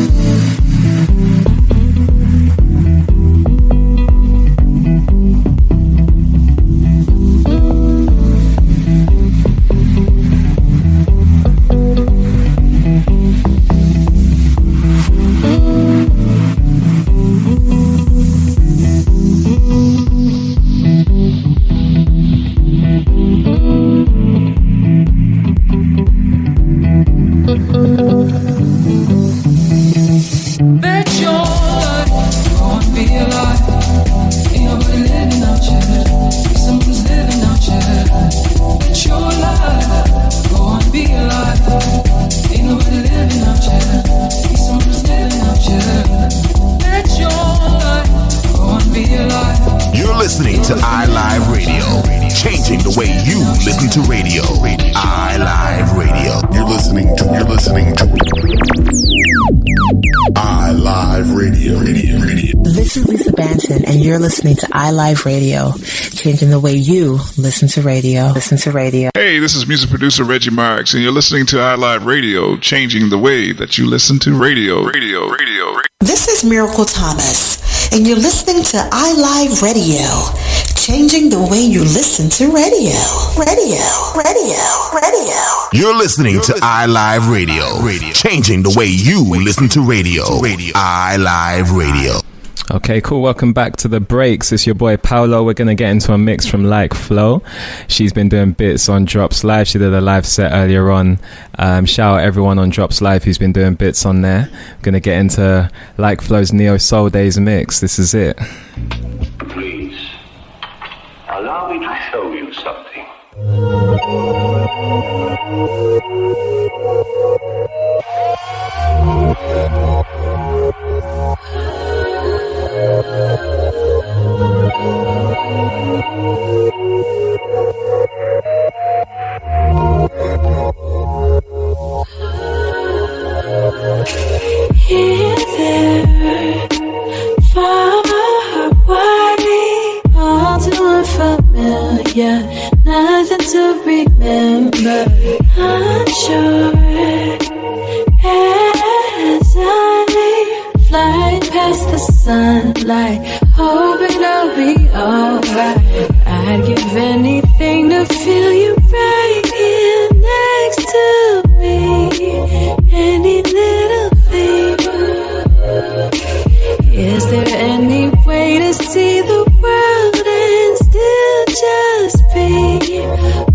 listening to iLive Radio, changing the way you listen to radio. iLive Radio. You're listening to iLive Radio. This is Lisa Banton, and you're listening to iLive Radio, changing the way you listen to radio. Hey, this is music producer Reggie Marks, and you're listening to iLive Radio, changing the way that you listen to radio. This is Miracle Thomas, and you're listening to iLive Radio, changing the way you listen to radio. You're listening to iLive Radio, changing the way you listen to radio. iLive Radio. Okay, cool. Welcome back to the breaks. It's your boy Paolo. We're going to get into a mix from Like Flow. She's been doing bits on Drops Live. She did a live set earlier on. Shout out everyone on Drops Live who's been doing bits on there. We're going to get into Like Flow's Neo Soul Days mix. This is it. Please, allow me to show you something. Here, there, far away, all too unfamiliar, nothing to remember. Unsure as I fly past the sunlight, hoping I'll be alright. I'd give anything to feel you right here next to me. Any little thing. Is there any way to see the world and still just be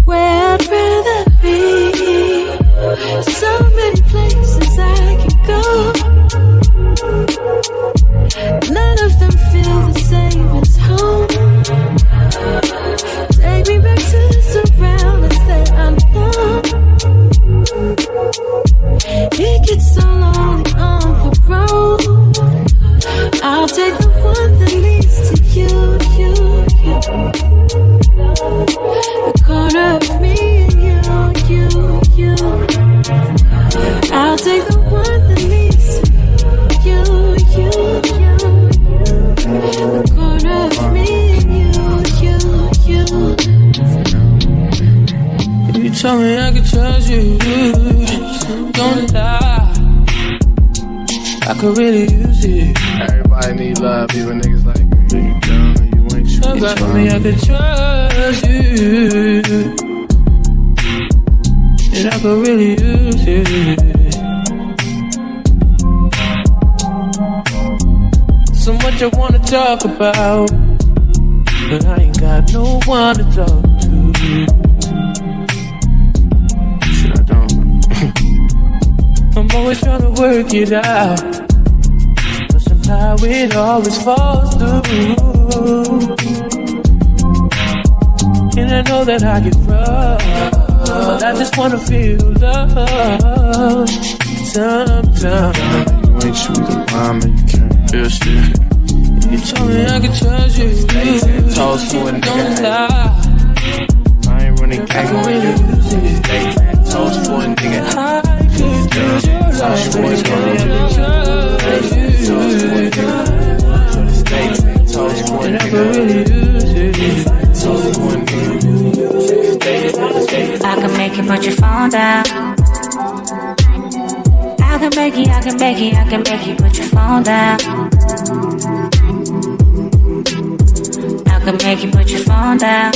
where I'd rather be? So many places I can go, none of them feel the same as home. Take me back to the surroundings that I know. It gets so lonely on the road. I'll take the one that leads to you. The corner of me and you. I'll take the one that leads to you. The corner of me and you. You told me I could trust you, don't lie. I could really use it. Everybody need love, even niggas like me. You dumb and you ain't sure. You told me I could trust you, and I could really use it. So much I wanna talk about, but I ain't got no one to talk to. Shit, I don't. I'm always trying to work it out, but somehow it always falls through. And I know that I get rough, but I just wanna feel love sometimes. You ain't sweet and mama, you can't feel shit. You told me I could trust you, toast for a don't nigga. lie. I ain't running I can really lose it. Toast for a nigga. I could use your love. Toast for a nigga. Toast for a And I could nigga. really use it. Toast for a nigga. I can make you put your phone down. I can make you put your phone down. I can make you put your phone down.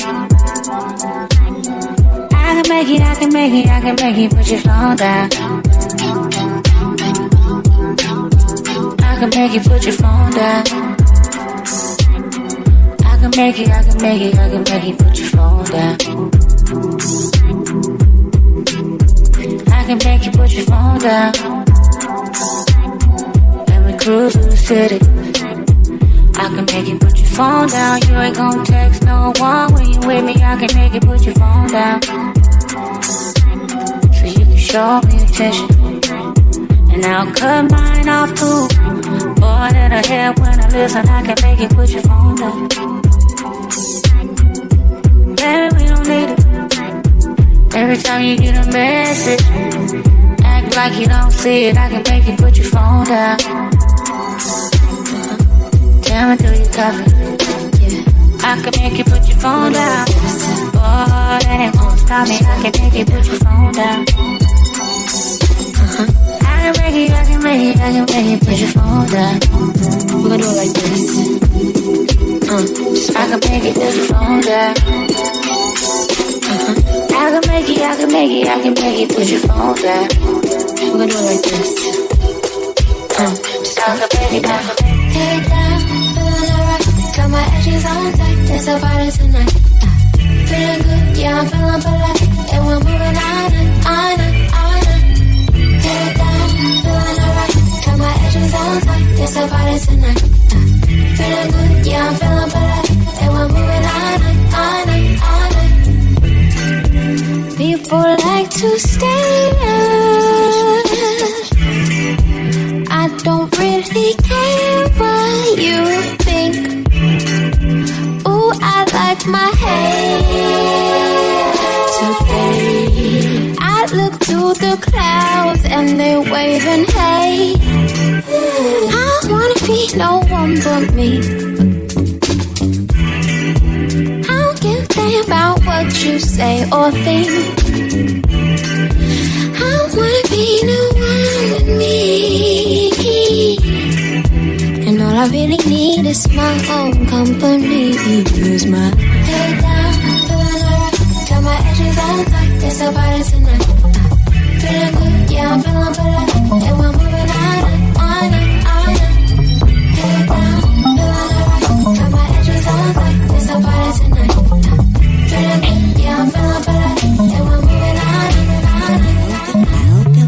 I can make you put your phone down. I can make you put your phone down. I can make you put your phone down. I can make you put your phone down. And we cruise through the city. I can make you put your phone down. You ain't gon' text no one when you with me. I can make you put your phone down, so you can show me attention. And I'll cut mine off too. Boy, that'll help when I listen. I can make you put your phone down. Baby, we don't need it. Every time you get a message, act like you don't see it. I can make you put your phone down. Tell me, do you copy? Yeah. I can make you put your phone down. Boy, that ain't gonna stop me. I can make you put your phone down. I can make you put your phone down. We're gonna do it like this. I can make you put your phone down. I can make you put your phone down. We're gonna do it like this. I can make it down. Take it down, feeling alright. Got my edges on tight, it's a party tonight. Feeling good, yeah, I'm feeling polite. And we're moving on and. Take it down, feeling alright. Got my edges on tight, it's a party tonight. Feeling good, yeah, I'm feeling polite. And we're moving on and. People like to stay up. I don't really care what you my head today. I look to the clouds and they waving hey. I wanna be no one but me. I don't give a damn about what you say or think. I wanna be no one but me. And all I really need is my own company. Use my head down, feeling alright. Got my edges on tight, it's a party tonight. Feeling good, yeah, I'm feeling better. And we're moving on. Head down, feeling alright. Got my edges on tight, it's a party tonight. Feeling good, yeah, I'm feeling better. And we're moving on. I hope the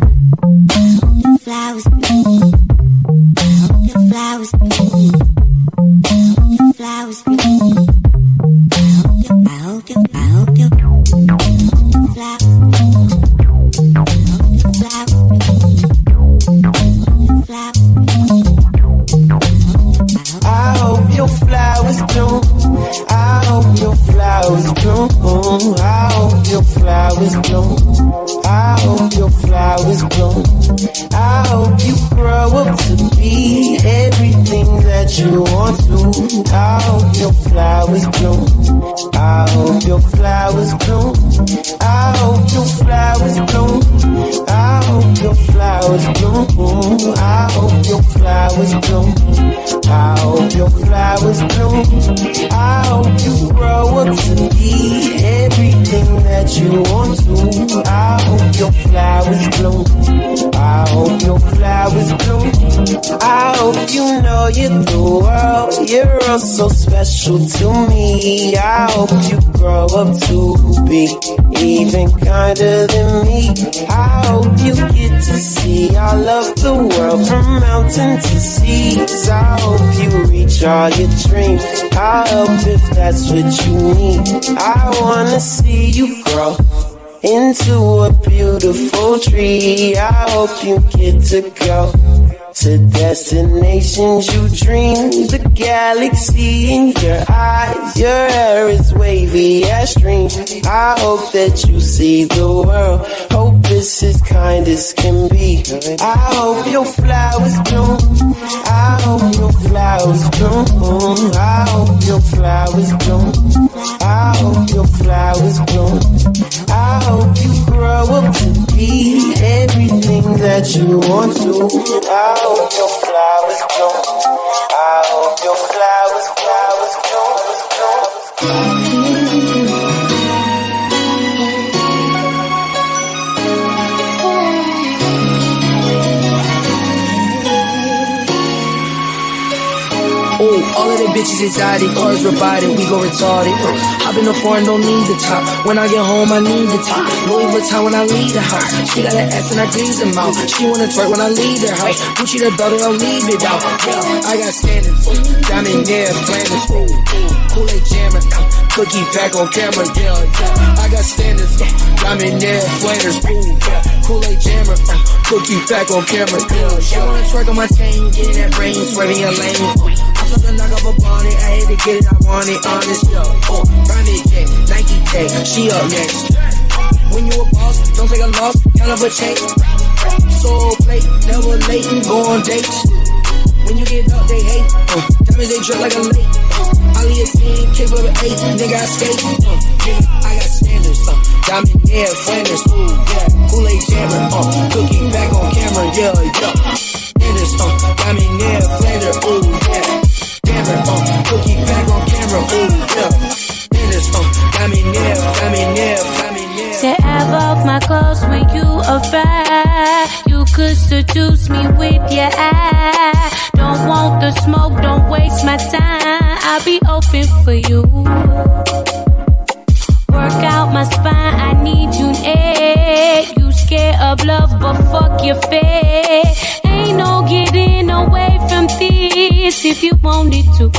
flowers bloom. I hope the flowers bloom. I hope the flowers bloom. I hope the flowers bloom. I hope your flowers bloom. I hope your flowers bloom. I hope your flowers bloom. I hope your flowers bloom. I hope you grow up to be everything that you want to. I hope your flowers bloom. I hope your flowers bloom. I hope your flowers bloom. I hope your flowers bloom. I hope your flowers bloom. I hope your flowers bloom. I hope you grow up to be everything that you want to. I hope your flowers bloom. I hope your flowers bloom. I hope you know you're the world. You're all so special to me. I hope you grow up to be even kinder than me. I hope you get to see all of the world from mountain to seas. I hope you reach all your dreams. I'll help if that's what you need. I wanna see you grow into a beautiful tree. I hope you get to go to destinations you dream. The galaxy in your eyes. Your hair is wavy as streams. I hope that you see the world. Hope it's as kind as can be. I hope your flowers bloom. I hope your flowers bloom. I hope your flowers bloom. I hope your flowers bloom. I hope you grow up to be everything that you want to. I hope your flowers bloom. I hope your flowers bloom. Oh, all of the bitches exotic, cars rebodied, we go retarded. Hop in the foreign, don't need the top. When I get home, I need the top. Louis Vuitton when I leave the house. She got an ass and I tease them out. She wanna twerk when I leave the house. Gucci the belt, don't leave it out. Yeah, I got standards, diamond there, flanders. Kool-Aid jammer, cookie pack on camera. Yeah, I got standards, diamond there, flanders. Kool-Aid jammer, cookie pack on camera. Yeah, she wanna twerk on my chain, getting that brain, swerving your lane. Took a knock off a bonnet, I had to get it, I want it, honest, yo. Branded J, Nike tag, she up next. When you a boss, don't take a loss, count up a check. Soul plate, never late, go on dates. When you get up, they hate, diamonds they drip like a lake. Ollie a 10, kick up an 8, nigga I skate. I got standards, diamond yeah, flanders, yeah. Kool-Aid jammer, cookie back on camera, yeah. Standards, diamond yeah, flanders, yeah. Cookie back on camera, yeah. Say I've off my clothes when you arrive. You could seduce me with your eye. Don't want the smoke, don't waste my time. I'll be open for you. Work out my spine, I need you near. You scared of love, but fuck your face. Ain't no getting away from this if you wanted to.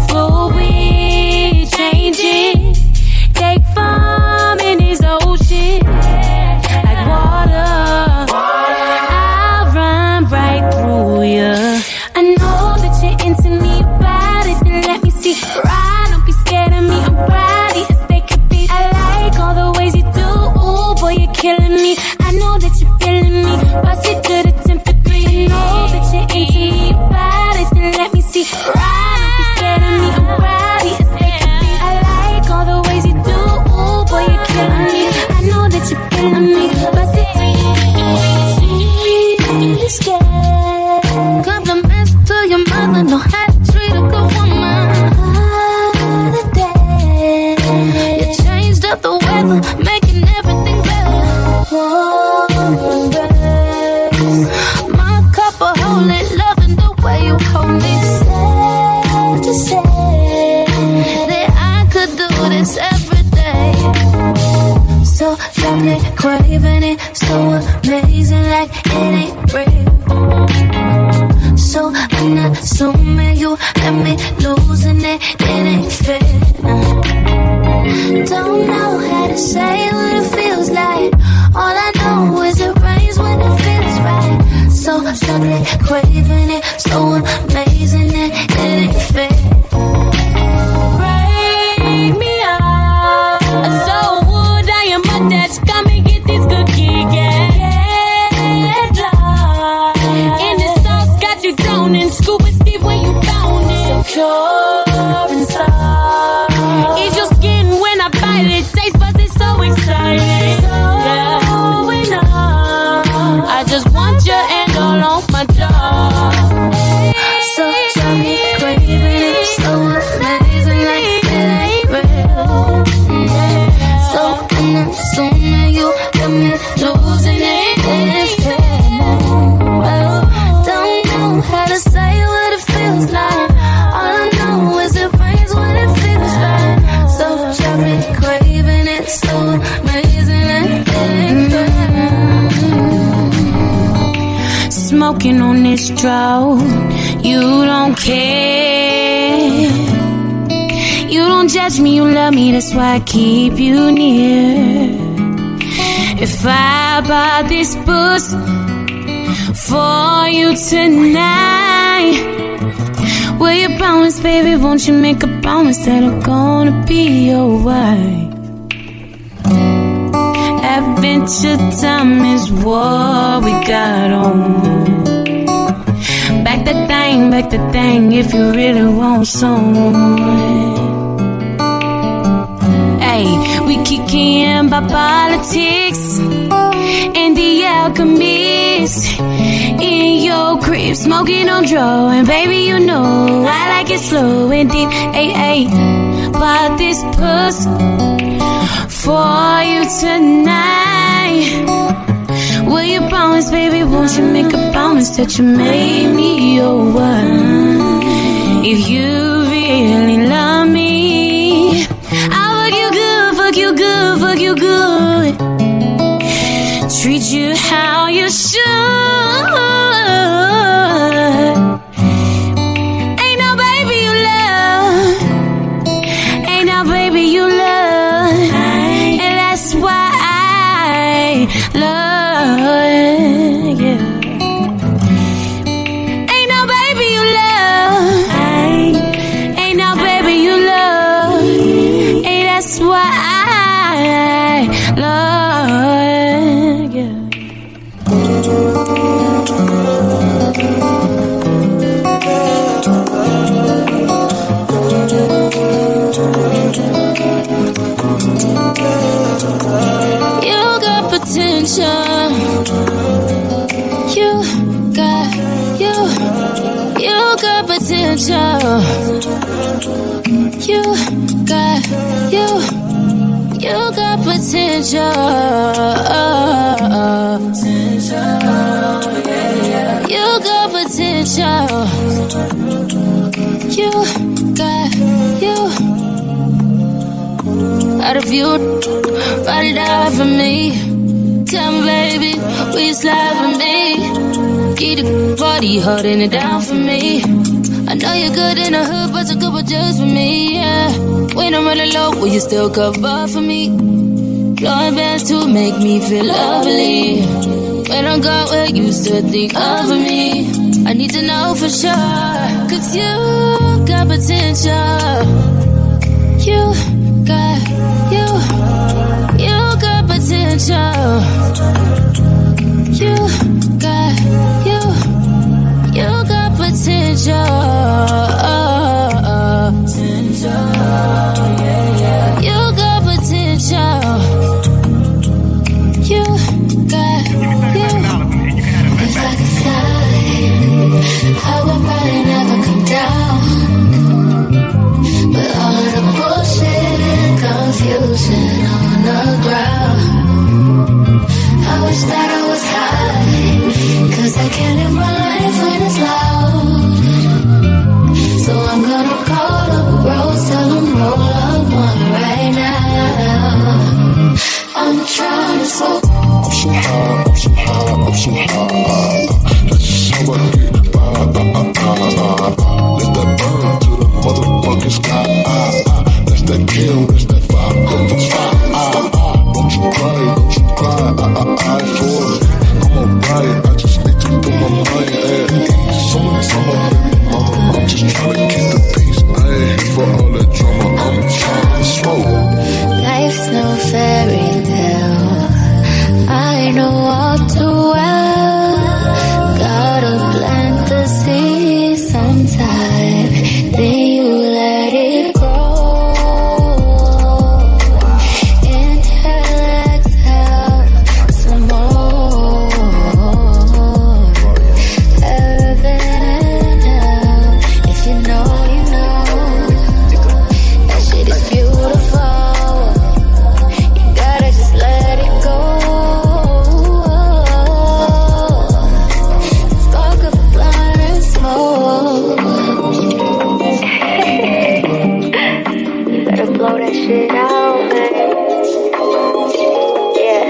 For we changing, take form in this ocean like water. I'll run right through you. I know that you're into me about it, then let know that you're feeling me. Bust it to the 10th degree. You know that you're into me. About it, then let me see. Ride, don't be scared of me. I'm rowdy as they can be. I like all the ways you do. Ooh, boy, you're killing me. I know that you're feeling me. Bust it to you. Scared. Compliments to your mother. Know how to treat a good woman. Holiday. You changed up the weather, making everything better. Warm embrace. My cup of holy, loving the way you hold me. Safe to say that I could do this every day. So chocolate, craving it, so amazing, like it ain't real. So I'm not assuming you let me losing it, it ain't fair. Don't know how to say what it feels like. All I know is it rains when it feels right. So chocolate, craving it, so amazing, it ain't fair. Break me up. So wood, I am attached. Come and get this cookie, yeah. In the sauce, got you drowning. Scuba Steve when you found it. So pure inside. Is your skin when I bite it? Taste buds is so exciting. Yeah. I just want your hand all on my jaw. So chocolate, craving it, so amazing, like it ain't real. So I'm not assuming you got me losing it, it ain't fair. Well, don't know how to say what it feels like. All I know is it rains when it feels right. So chocolate, craving it, so amazing, like it ain't fair. Smoking on this drought, you don't care. You don't judge me, you love me, that's why I keep you near. If I buy this bus for you tonight, will you promise, baby, won't you make a promise that I'm gonna be your wife? Adventure time is what we got on. Back the thing if you really want someone. Hey, we kicking by politics and the alchemist in your crib, smoking on draw. And baby, you know I like it slow and deep. Hey, hey, bought this puss for you tonight. Will you promise, baby, won't you make a promise that you made me your wife? If you really love me, I'll fuck you good, fuck you good, fuck you good. Treat you how you should. Ain't no baby you love, ain't no baby you love, and that's why I love you. Ain't no baby you love, ain't no baby you love, and that's why I love you. You got potential. You got potential. You got potential. You got potential. You got out of you, ride it out for me. Tell me, baby, will you slide for me? Keep the party holding it down for me. I know you're good in the hood, but you're good with just for me, yeah. When I'm running low, will you still cover for me? Blowing bands to make me feel lovely. When I'm gone, will you still think of me? I need to know for sure, 'cause you got potential. You got potential. I would probably never come down. But all the bullshit, confusion on the ground. I wish that I was high, 'cause I can't live my life when it's loud. So I'm gonna call up bros, tell them roll up one right now. I'm trying to smoke. I'm so high, I'm so high, I'm so high. That's just how I get by. Let that burn to the motherfucking sky. That's that kill, that's that fire, don't you cry. Don't you cry, don't you cry. I for it. I'm alright, I just need to put my mind at ease. Summer, baby mama, I'm just trying to keep the peace. I ain't here for all that drama, I'm trying to smoke. Life's no fairy tale, I know all too well. Gotta plant the seed sometime, then you let it grow. Inhale, exhale, some more. Heaven and hell, if you know, you know. That shit is beautiful. You gotta just let it go. Spark up a blunt and smoke. You better blow that shit out, man. Yeah.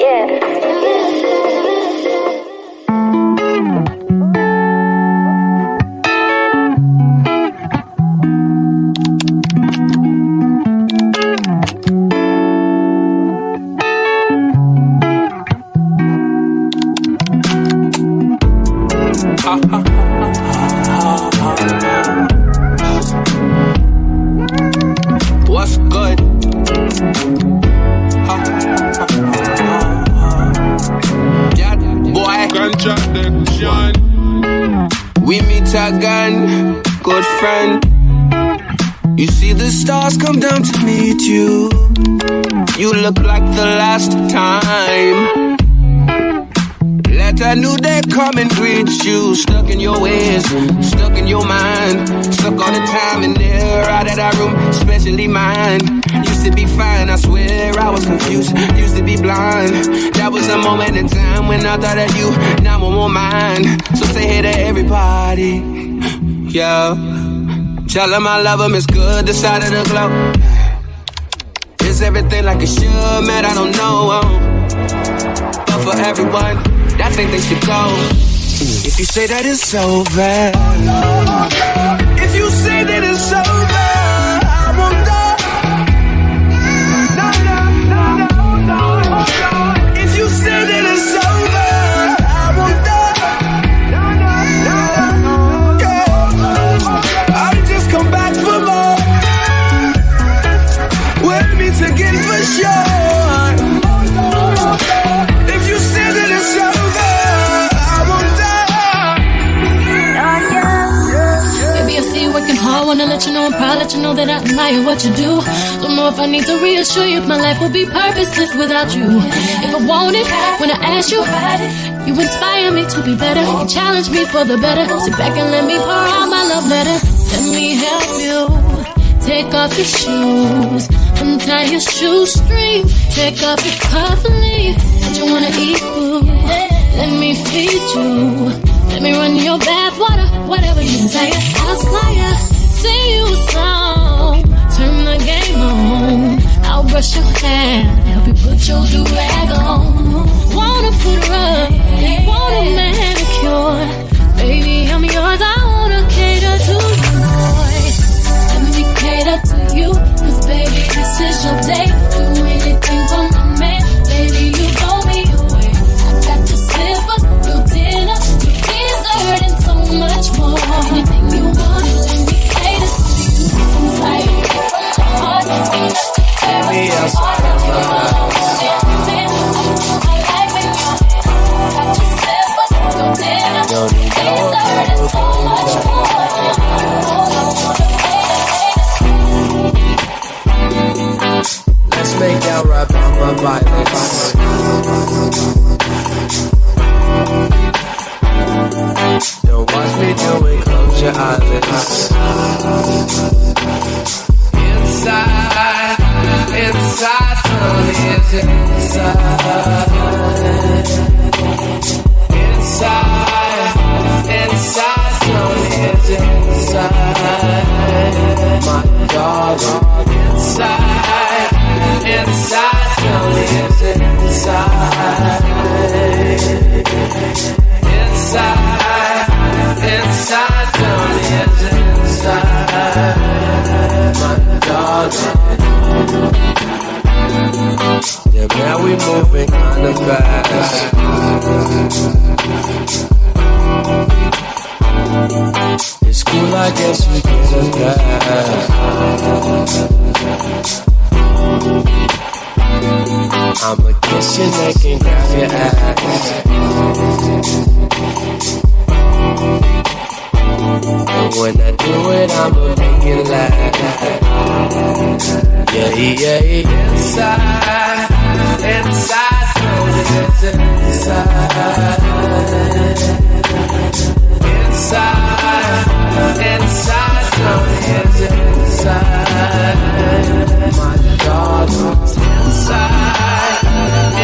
Yeah. What's good? Yeah, boy. Contradiction. We meet again, good friend. You see the stars come down to meet you. You look like the last time. Let a new day come and greet you. Stuck in your ways, stuck in your mind. Stuck all the time in there, out of that room, especially mine. Used to be fine, I swear I was confused. Used to be blind. That was a moment in time when I thought of you. Now I'm on mine. So say hey to everybody. Yeah. Tell them I love them, it's good, the side of the globe. Is everything like it should, man, I don't know. But for everyone that think they should go, if you say that it's over, if you say that it's over, I won't die. No, no, no, no, no. If you say that it's over, I won't die. No, no, no, no. Yeah. I'll just come back for more. We'll meet again for sure. If you say that it's over, I won't die. Baby, I see you working hard, wanna let you know I'm proud, let you know that I admire what you do. Don't know if I need to reassure you if my life would be purposeless without you. If I want it, when I ask you, you inspire me to be better. You challenge me for the better. Sit back and let me pour out my love letter. Let me help you. Take off your shoes, untie your shoestring. Take off your cufflinks. Don't you wanna eat food? Let me feed you. Let me run your bath water, whatever you desire. I'll squire, sing you a song, turn the game on. I'll brush your hair, help you put your do-rag on. Wanna put her up, want a manicure. Baby, I'm yours, I wanna cater to you, boy. Let me cater to you, 'cause baby, this is your day. Do anything for my man, baby, you blow me away. I got your slippers, your dinner, your dessert, and so much more. Anything you want, let me cater to you. I'm flying from my heart, me outside of my house. Let's make out right by my violence. Don't watch me do it, close your eyelids. Inside, inside, slowly is inside. Inside, inside, slowly is inside. My darling, inside, inside, slowly is inside. Inside, inside, slowly is inside. My darling. Yeah, man, we moving kinda fast. It's cool, I guess you get a pass. I'ma kiss your neck and grab your ass. And when I do it, I'ma make it last. Yeah, yeah, inside, inside, slowly it's inside. Inside, inside, slowly it's inside. My darling, inside,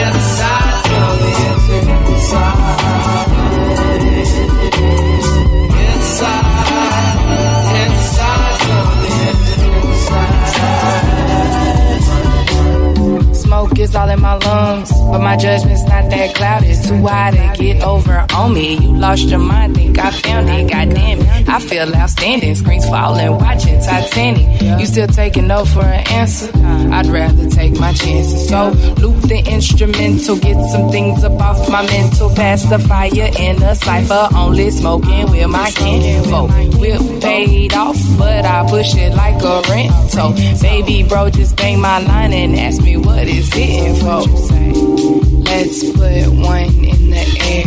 inside, slowly it's inside. Inside, inside, slowly it's inside. Smoke is all in my lungs, but my judgment's not that clouded. It's too high to get over on me. You lost your mind, think I found it. Goddamn it, I feel outstanding. Screens falling, watching Titanic. You still taking no for an answer? I'd rather take my chances. So loop the instrumental, get some things up off my mental. Pass the fire in a cipher, only smoking with my kinfolk. Whip paid off, but I push it like a rental. Baby bro just bang my line and ask me what it's hitting for. Let's put one in the air.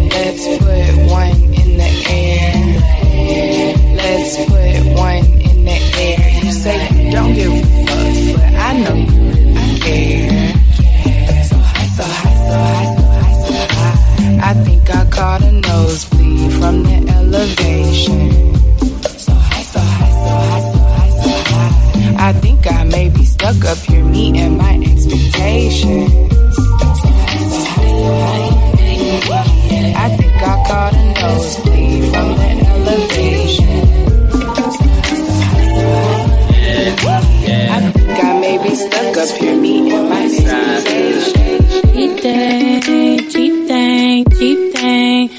Let's put one in the air. Let's put one in the air. You say you don't give a fuck, but I know you really care. So high, so high, so high, so high, so high. I think I caught a nosebleed from the elevation. So high, so high, so high, so high, so high. I think I may be stuck up here meeting my expectations. I think I caught a nosebleed from the elevation. I think I may be stuck up here meeting my expectations. Cheap thing, cheap thing, cheap thing,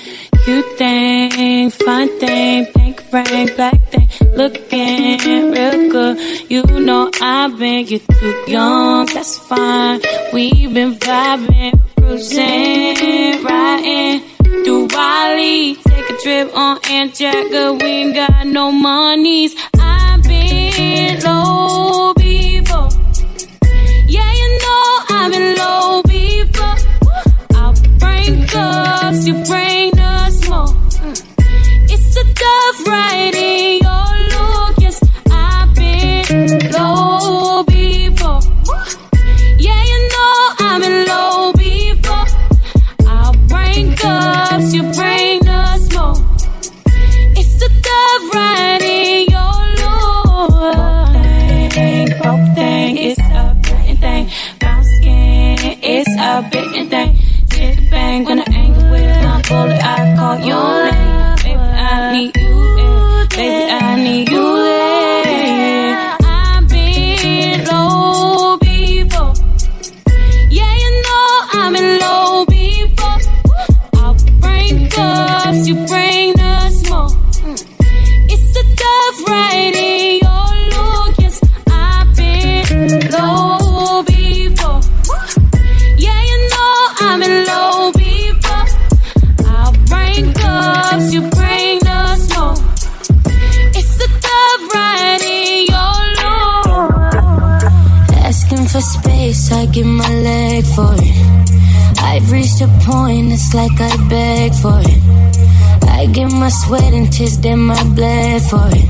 cute thing, fun thing, pink ring, black thing, looking real good. You know I've been, you're too young, that's fine. We've been vibing, cruising, riding through Wally. Take a trip on Aunt Jagger, we ain't got no monies. I've been low before. Yeah, you know I've been low before. I'll bring cups, you bring the smoke. It's a tough ride in your look. Yes, I've been low before. Yeah, you know I've been low before. I'll bring cups, you bring the smoke. It's a tough ride in your look. Broke thing, it's a bitten thing. Brown skin, it's a bitten thing. Shit bang when I angle with my bullet, I call your name. Baby, I need you there. Baby, I need you there. I've been low before. Yeah, you know I'm in low before. I'll bring cups, you bring the smoke. It's a tough ride in your look. Yes, I've been low before. Yeah, you know I'm in low before. I'll bring cups, you bring the smoke. It's a tough ride in your look. Asking for space, I give my leg for it. I've reached a point, it's like I beg for it. I give my sweat and tears, then my blood for it.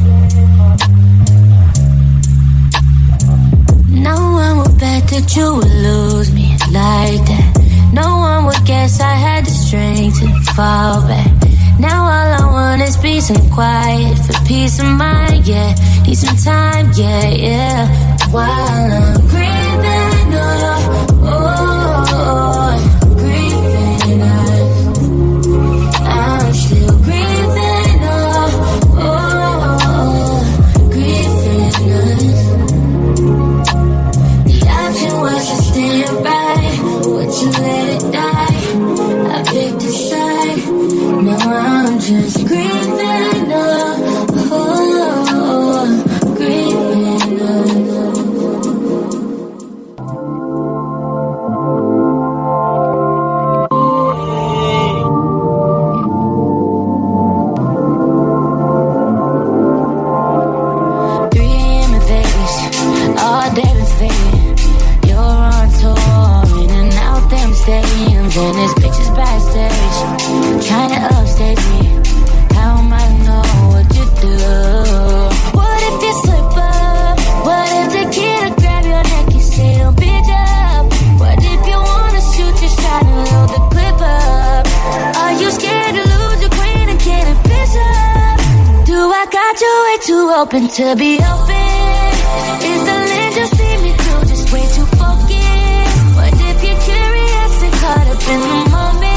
No one would bet that you would lose me like that. No one would guess I had the strength to fall back. nice and quiet for peace of mind, yeah. Need some time, yeah, yeah. While I'm grieving, grieving, I'm still grieving, grieving. The option was to stand by, would you let it die? I picked a side, now I'm just grieving, grieving. And there's bitches backstage trying to upstage me. How am I know what you do? What if you slip up? What if the kid grab your neck? You say don't bitch up. What if you wanna shoot your shot and load the clip up? Are you scared to lose your queen and can't fish up? Do I got you way too open to be open? Is the lens you see me through just way too focused? What if you're curious and caught up in the moment?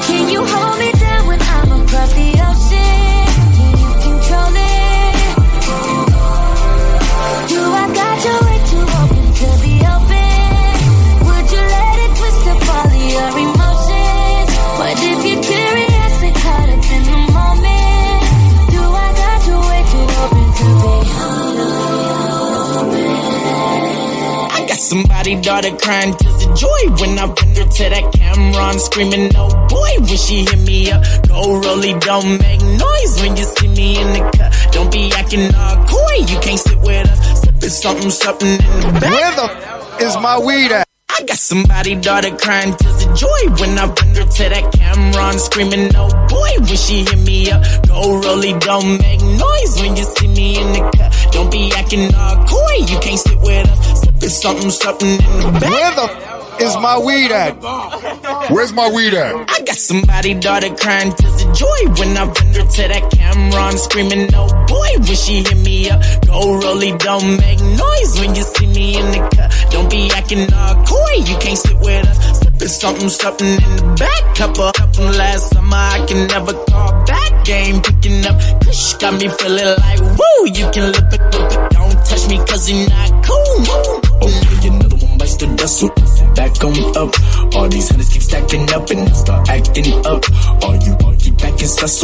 Can you hold me down when I'm across the ocean? Can you control it? Do I got you way too open to be open? Would you let it twist up all of your emotions? What if you're curious and caught up in the moment? Do I got you way too open to be open? I got somebody daughter crying tears of joy when I bring her to that camera. I'm screaming, oh boy, when she hit me up. Go rolly, don't make noise when you see me in the cut. Don't be acting all coy, you can't sit with us. Sipping something in the back. Where the is my weed at? I got somebody daughter crying tears of joy when I bring her to that camera. I'm screaming, oh boy, when she hit me up. Go rolly, don't make noise when you see me in the cut. Don't be acting all coy, you can't sit with us. Sipping something in the back. Where the is my weed at? Where's my weed at? I got somebody daughter crying tears of joy when I bring her to that camera. I'm screaming, oh boy, when she hit me up. Go rolly, don't make noise when you see me in the cut. Don't be acting all coy, you can't sit with us. Sipping something in the back. Couple last summer, I can never call back. Game picking up, kush got me feeling like woo. You can lip it, don't touch me 'cause you're not cool. Okay, another one bites the dust. Back on up. All these hunters keep stacking up and start acting up. All you back in sus,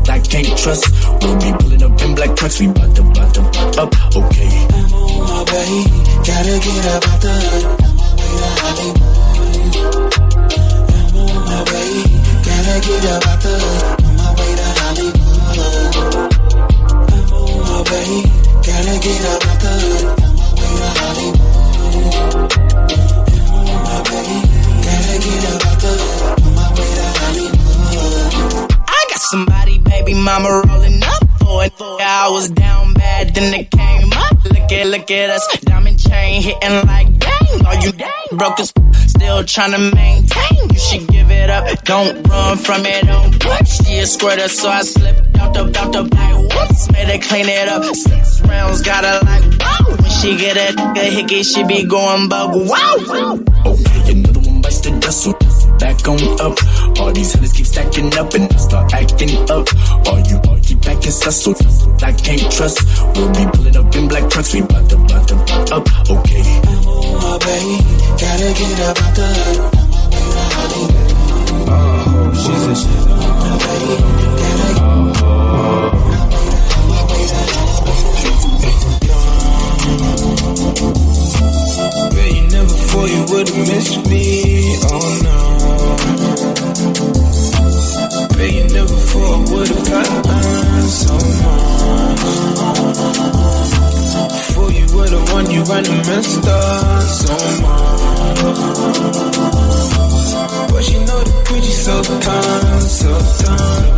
I can't trust. We'll be pulling up in black trucks. We bout to up. Okay. I'm on my way, gotta get up out the hood. I'm on my way, gotta get up out the hood. On my way to Hollywood. I'm on my way, gotta get up out the hood. On my way to Hollywood. I got somebody, baby mama rolling up for it. I was down bad, then it came up. Look at us, diamond chain hitting like dang. Are you broke as still tryna maintain? You should give it up, don't run from it, don't push. She a squirter, so I slipped out the back. Whoops, made her clean it up. 6 rounds, got her like wow. When she get a hickey, she be going bug wow. Okay, another one bites the dust. Back on up. All these hunters keep stacking up and start acting up. All you back in sus, I can't trust. We'll be pulling up in black trucks. We bout to up. Okay. I'm on my way, gotta get up out the hood. She's a shit. On my way, gotta get yeah, you never thought you would've missed me. Oh no. Yeah, you never thought I would've gotten so much. Before you would've won, you ran and messed up so much. But you know the pretty so done, so done.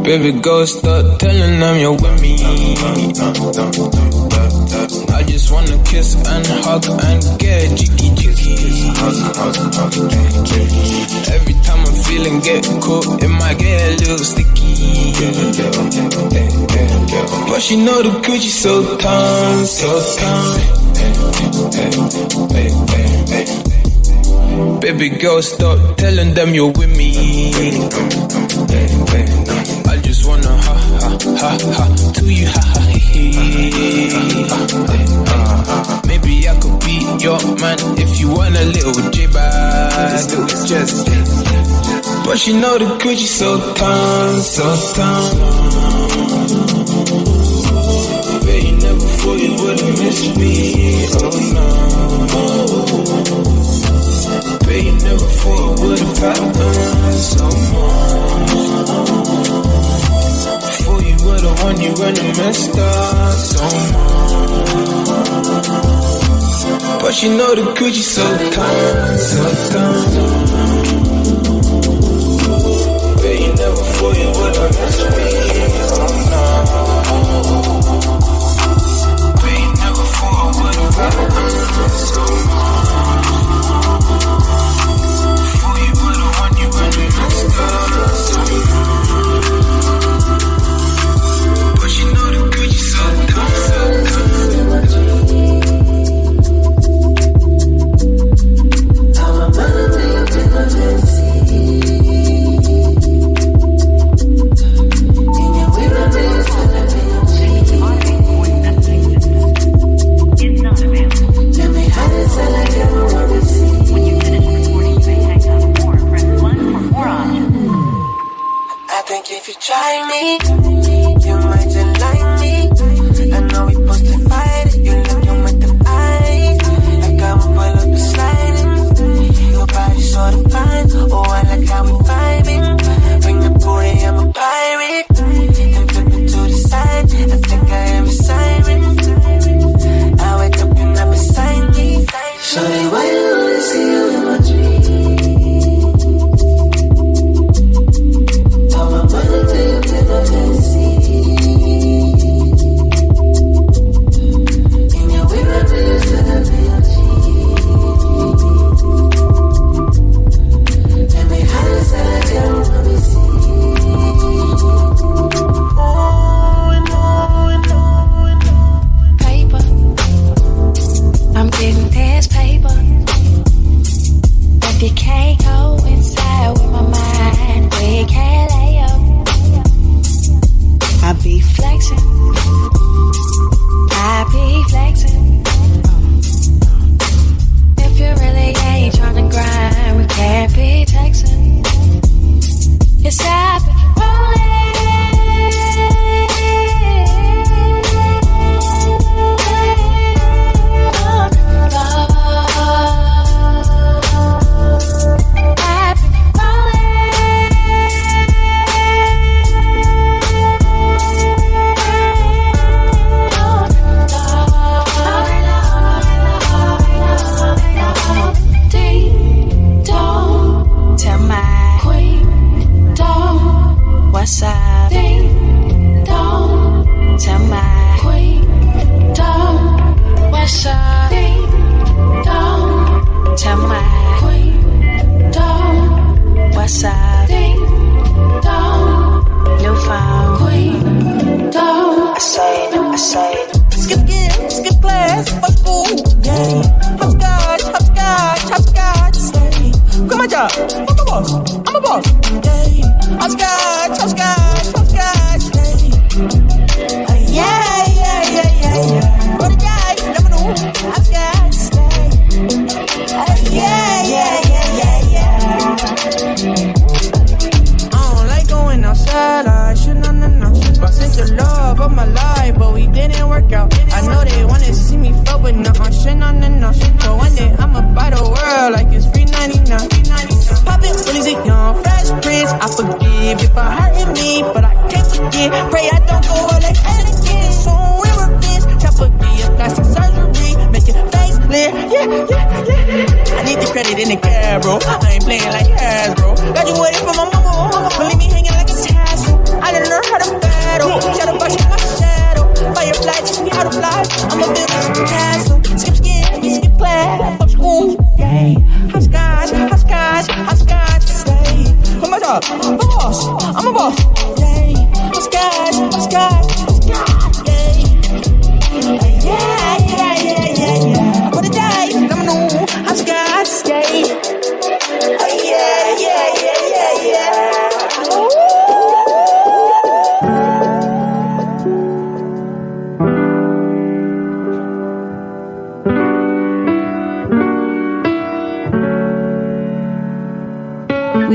Baby, go start telling them you're with me. I just wanna kiss and hug and get jiggy. Every time I feel feeling get caught, it might get a little sticky. But she know the Gucci so tight, so tight. Baby girl, stop telling them you're with me. I just wanna ha to you, ha maybe I could be your man if you want a little J-bag. Just, but she know the Gucci so tight, so tight. Bet you never thought you would've missed me, oh no. Bet you never thought it would've happened so much. Before you would've won, you would've messed up so much. But she know the Gucci so tight, so tight. Bet you never thought you would've messed me, oh no. Bet you never thought it would've happened so much. Before you would've won, you would've messed up so much. But she know the Gucci so tight, so tight. If you try me, you might just like me. I know we supposed to fight it. You looking with them eyes, like I'ma pull up and sliding. Your body sort of fine. Oh, I like how we vibing. Bring the booty, I'm a pirate. And flip it to the side. I think I am a siren. I wake up and I'm beside me. Shawty, why you wanna see you in my dreams?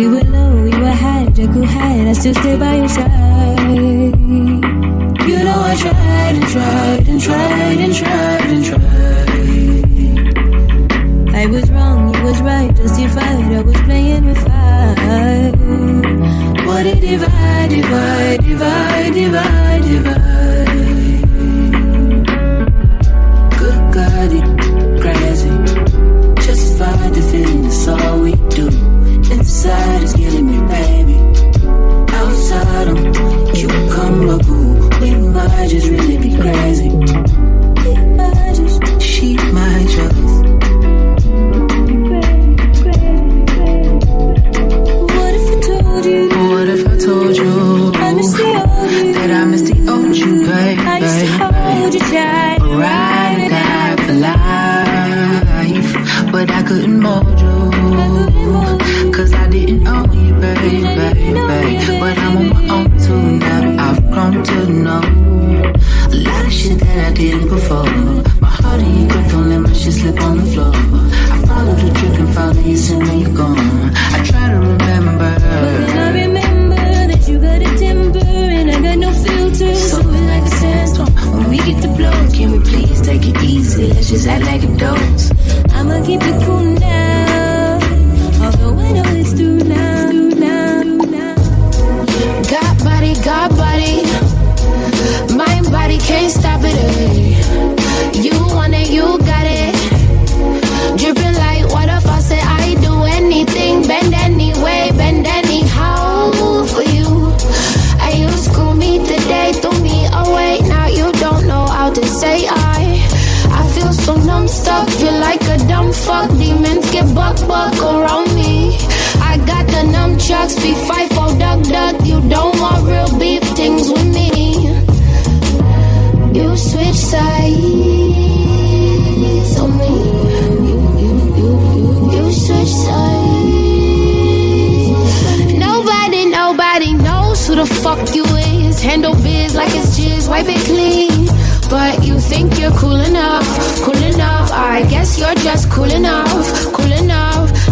We were low, we were high, Jekyll high, and I still stay by your side. You know I tried and tried and tried and tried and tried. I was wrong, you was right, justified, I was playing with fire. What a divide, divide, divide, divide, divide. Good God, it's crazy. Justified the feeling, that's all we do. Inside is killing me, baby. Outside I'm cucumber cool. We might just really be crazy. We might just, she might just. What if I told you? What if I told you? I miss the old you. That I miss the old you, baby. I used to hold you tight. Ride or die for life. But I couldn't mold you. Cause I didn't own you, baby. But I'm on my own too now. I've grown to know a lot of shit that I did before. My heart in your grip, don't let my shit slip on the floor. I follow the drip and follow you soon when you're gone. I try to remember, but then I remember that you got a temper and I got no filter. So it's like a sandstorm. When we get the blow, can we please take it easy? Let's just act like adults. I'ma keep it cool now, although I know it's through now. Got body, mind body can't stop it. You want it, you got it. Dripping like water faucet, I do anything, bend anyway, bend anyhow for you. And you school me today, threw me away. Now you don't know how to say I feel so numb, stuck, feel like a dumb fuck. Demons get buck around me. I got the nunchucks, be fight for duck. You don't want real beef things with me. You switch sides on me. You switch sides. Nobody knows who the fuck you is. Handle biz like it's jizz, wipe it clean. But you think you're cool enough. I guess you're just cool enough.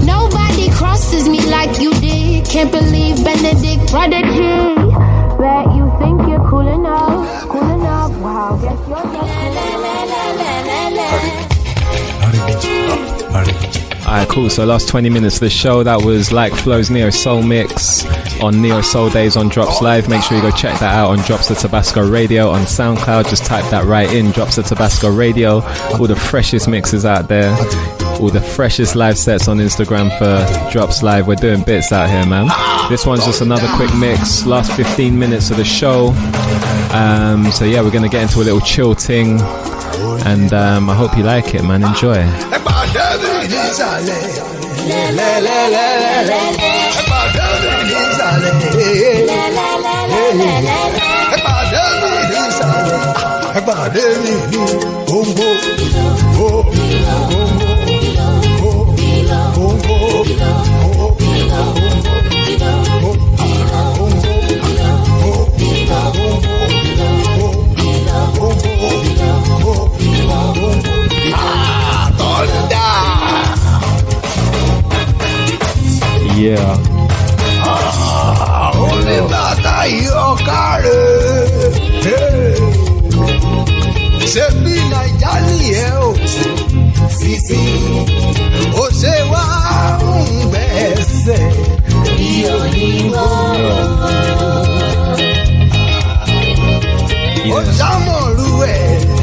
Nobody crosses me like you did. Can't believe Benedict prodigy. Bet you think you're cool enough. Wow, guess you're just Alright, cool. So last 20 minutes of the show, that was Like Flow's Neo Soul mix on Neo Soul Days on Drops Live. Make sure you go check that out on Drops of Tabasco Radio on SoundCloud. Just type that right in, Drops of Tabasco Radio. All the freshest mixes out there. All the freshest live sets on Instagram for Drops Live. We're doing bits out here, man. This one's just another quick mix. Last 15 minutes of the show. So yeah, we're going to get into a little chill ting. And I hope you like it, man. Enjoy. Yeah.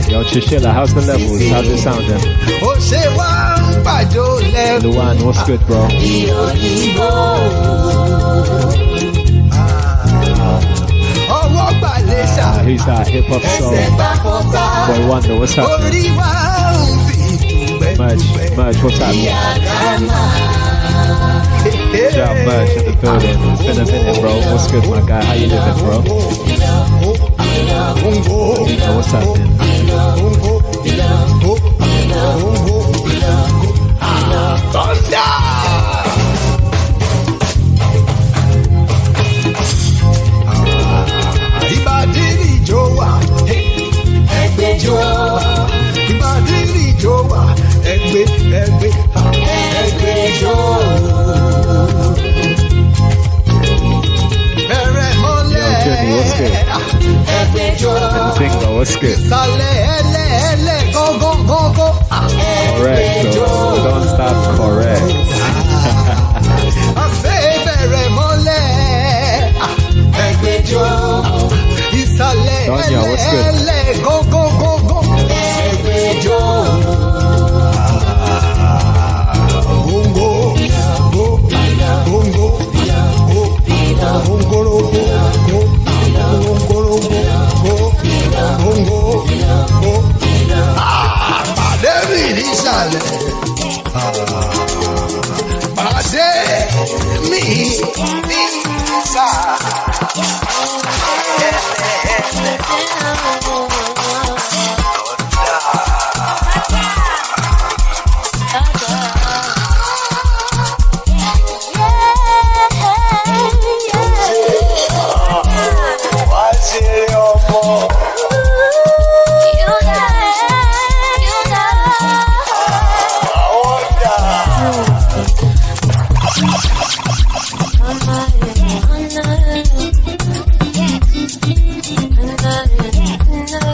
Yo, Chishilla, how's the levels? How's it sounding? Luan, what's good, bro? Who's that? Hip Hop Soul. Boy Wonder, what's happening? Merch, what's happening? Shout out Merch in the building. It's been a minute, bro. What's good, my guy? How you living, bro? What's happening? skip. Go, go, go, go. Correct, so don't stop, correct. Donya, what's good? Go, go, go, go.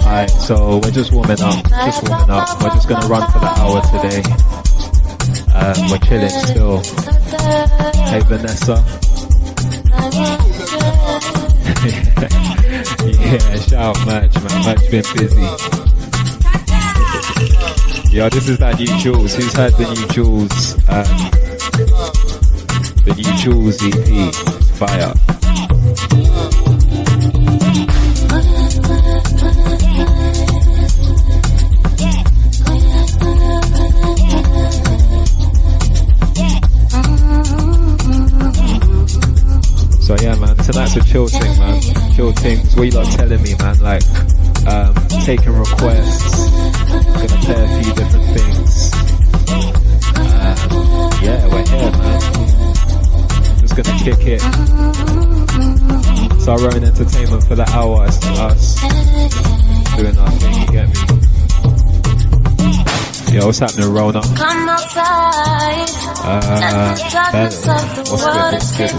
Alright, so we're just warming up. We're just gonna run for the hour today. We're chilling still. Hey Vanessa. Yeah, shout out Match, man. Match been busy. Yo, this is that new Jules. Who's heard the new Jules? The new Jules EP. Fire. So yeah, man, tonight's a chill thing, man. Chill things. What you lot telling me, man? Like, taking requests. Gonna play a few different things. Yeah, we're here, man. Just gonna kick it. It's our own entertainment for the hour. It's us doing our thing. You get me? Yo, what's happening, Rona? Come outside. What's good?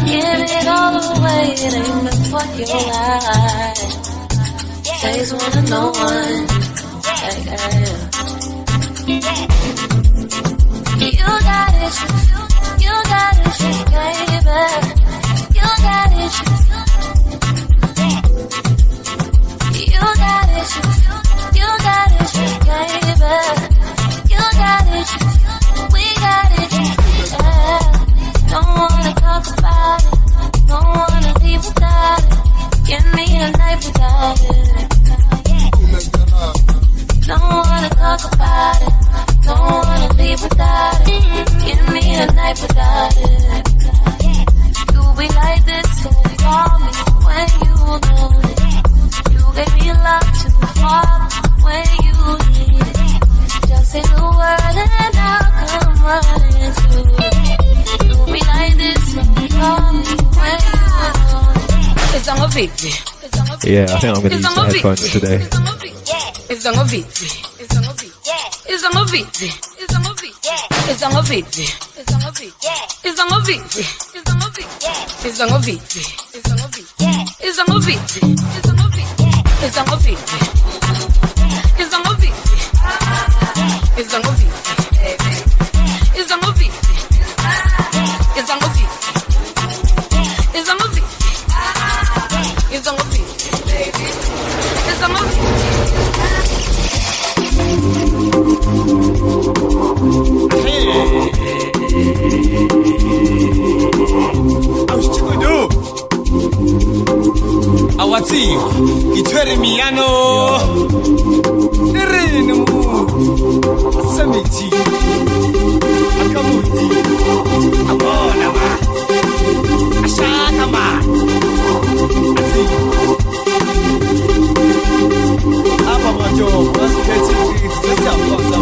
Give it all away, it ain't meant for your life. Says one to no one. You got it, baby. You got it, You got it, baby. You got it, we got it, yeah. Don't wanna talk about it, don't wanna leave without it. Give me a night without it. Don't wanna talk about it, don't wanna leave without it. Give me a night without it. You be like this, so call me when you know it. You gave me love to fall when you need it. Just say the word and I'll come running to it. You be like this, so call me when you know it. It's on a victory. Yeah, I think I'm gonna use the headphones today. It's on a victory. It's on a victory. It's on a victory. It's on a victory. It's on a victory. It's on a victory. It's on a victory. It's on a victory. It's on a victory. It's on a victory. It's on a victory. It's on a victory. It's on a victory. It's on a victory. It's on a victory. It's on a victory. It's on a victory. It's on a victory. It's on a victory. It's on a Awati, itwere miyano. Nerenu, samiti, akamuti, abona ma, ashaka ma, ati. Aba majo, wasiketi, sasa mboza,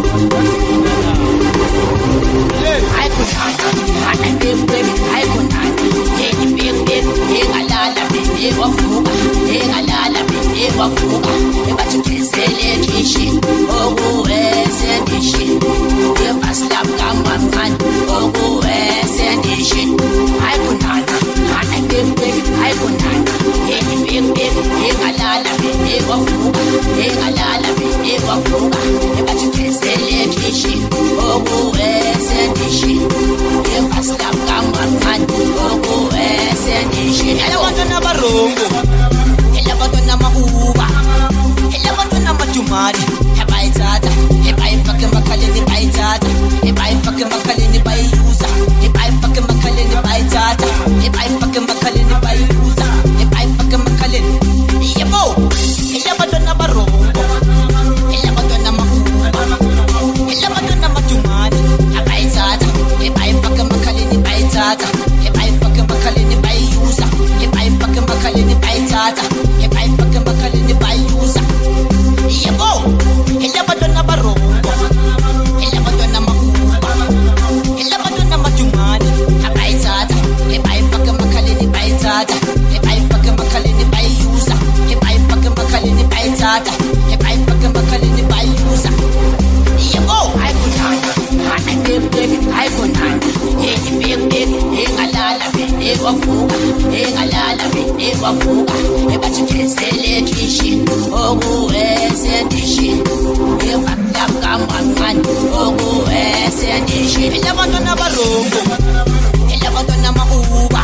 I could not, I could not, engalala bebe wafuka, engalala bebe wafuka, ebathukizele kishi, okuwese kishi, ekwavuka engalala ekwavuka ebathikese electrician okuwesendition evakamkamkancane okuwesendition elabantwana abarongo elabantwana ama-uba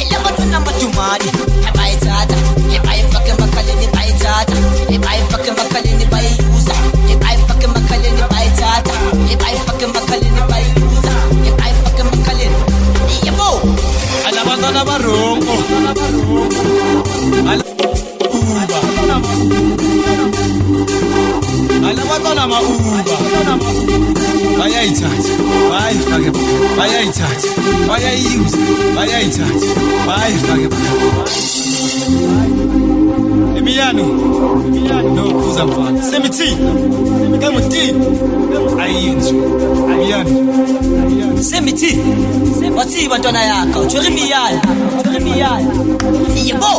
elabantwana amadumane ebayithatha ebayifake emakhaleni bayithatha ebayifake emakhaleni bayiyuza ebayifake emakhaleni bayithatha ebayifake emakhaleni bayiyuza ebayifake emakhaleni yebo alabantwana abarongo alabantwana ama-uba bayayithatha bayifake bayayithatha bayayiyuza bayayithatha bayifake emiyano nokhuza mfana semithini emutini ayiyinzu emiyano semithini wathi bantwana yakho utshwere imiyana yebo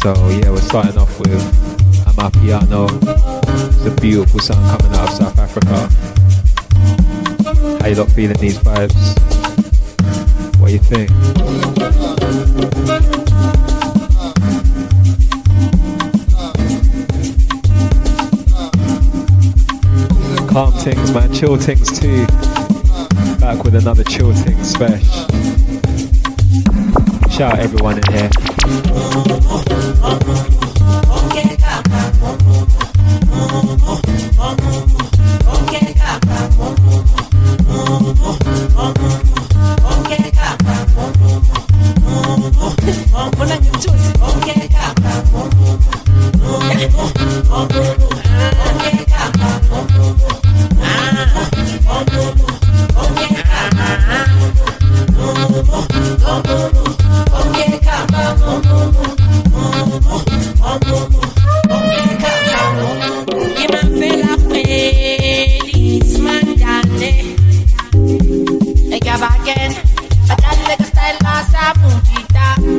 So yeah, we're starting off with Amapiano. It's a beautiful song coming out of South Africa. How you lot feeling these vibes? What do you think? Calm things, man. Chill things too. Back with another chill things special. Shout out everyone in here.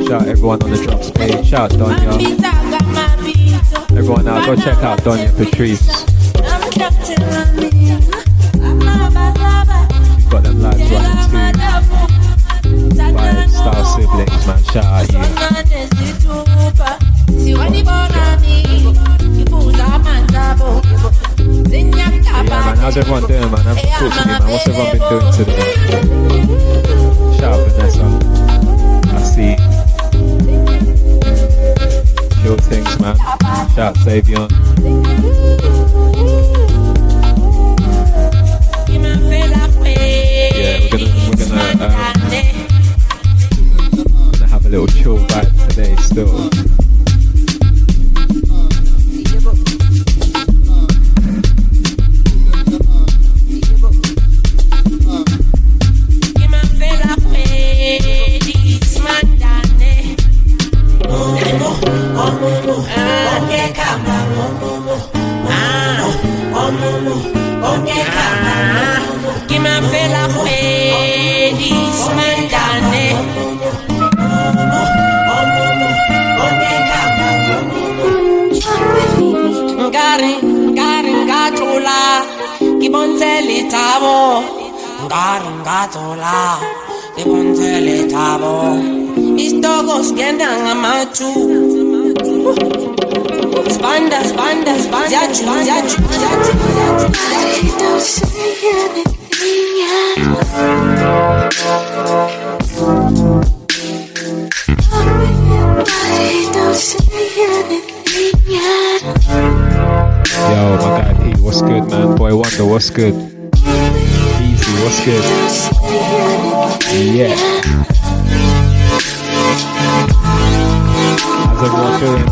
Shout out everyone on the Drops page. Shout out Donya. Everyone out, go check out Donya Patrice. We've got them lads running too. By Style Siblings, man. Shout out you. Yeah, man. How's everyone doing, man? I haven't talked to you, man. What's everyone been doing today? Shout out Vanessa. I see. Chill things, man. Shout out Savion. Yeah, we're gonna have a little chill vibe today still. Yo, my guy Pete, what's good, man? Boy Wonder, what's good? Easy, what's good? Yeah. How's everyone feeling?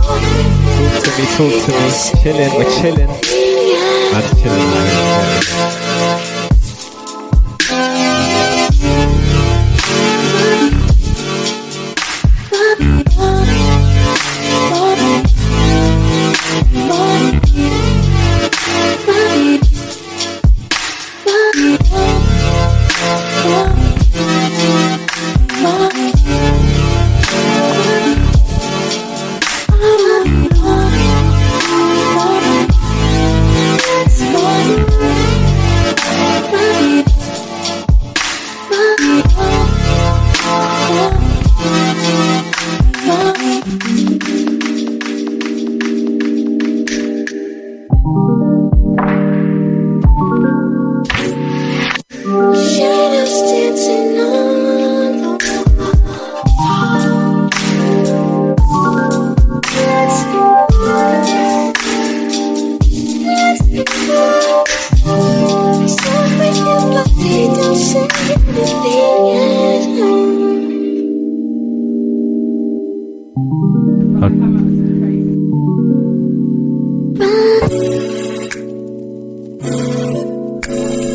Talk to me. Chilling, we're chilling. Man's chilling, man.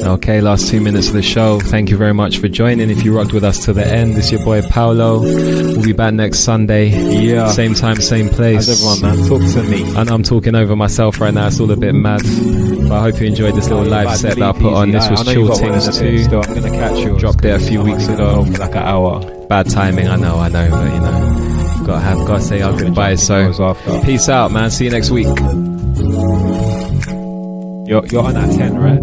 Okay, last 2 minutes of the show. Thank you very much for joining. If you rocked with us to the end, this is your boy Paolo. We'll be back next Sunday. Yeah. Same time, same place. How's everyone, man? Talk to me. And I'm talking over myself right now. It's all a bit mad. But I hope you enjoyed this little live set that I put on. This was Chill Things 2. Still, I'm gonna catch you. Dropped it a few weeks ago. For like an hour. Bad timing, I know, but you know, gotta say our goodbyes. So peace out, man. See you next week. You're on at 10, right?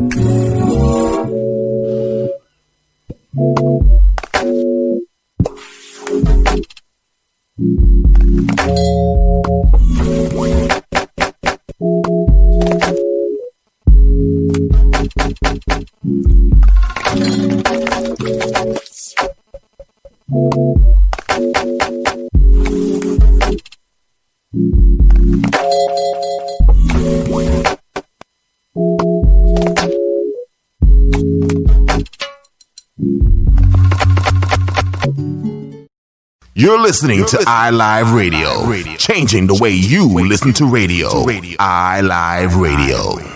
You're listening to iLive Radio, changing the way you listen to radio. iLive Radio.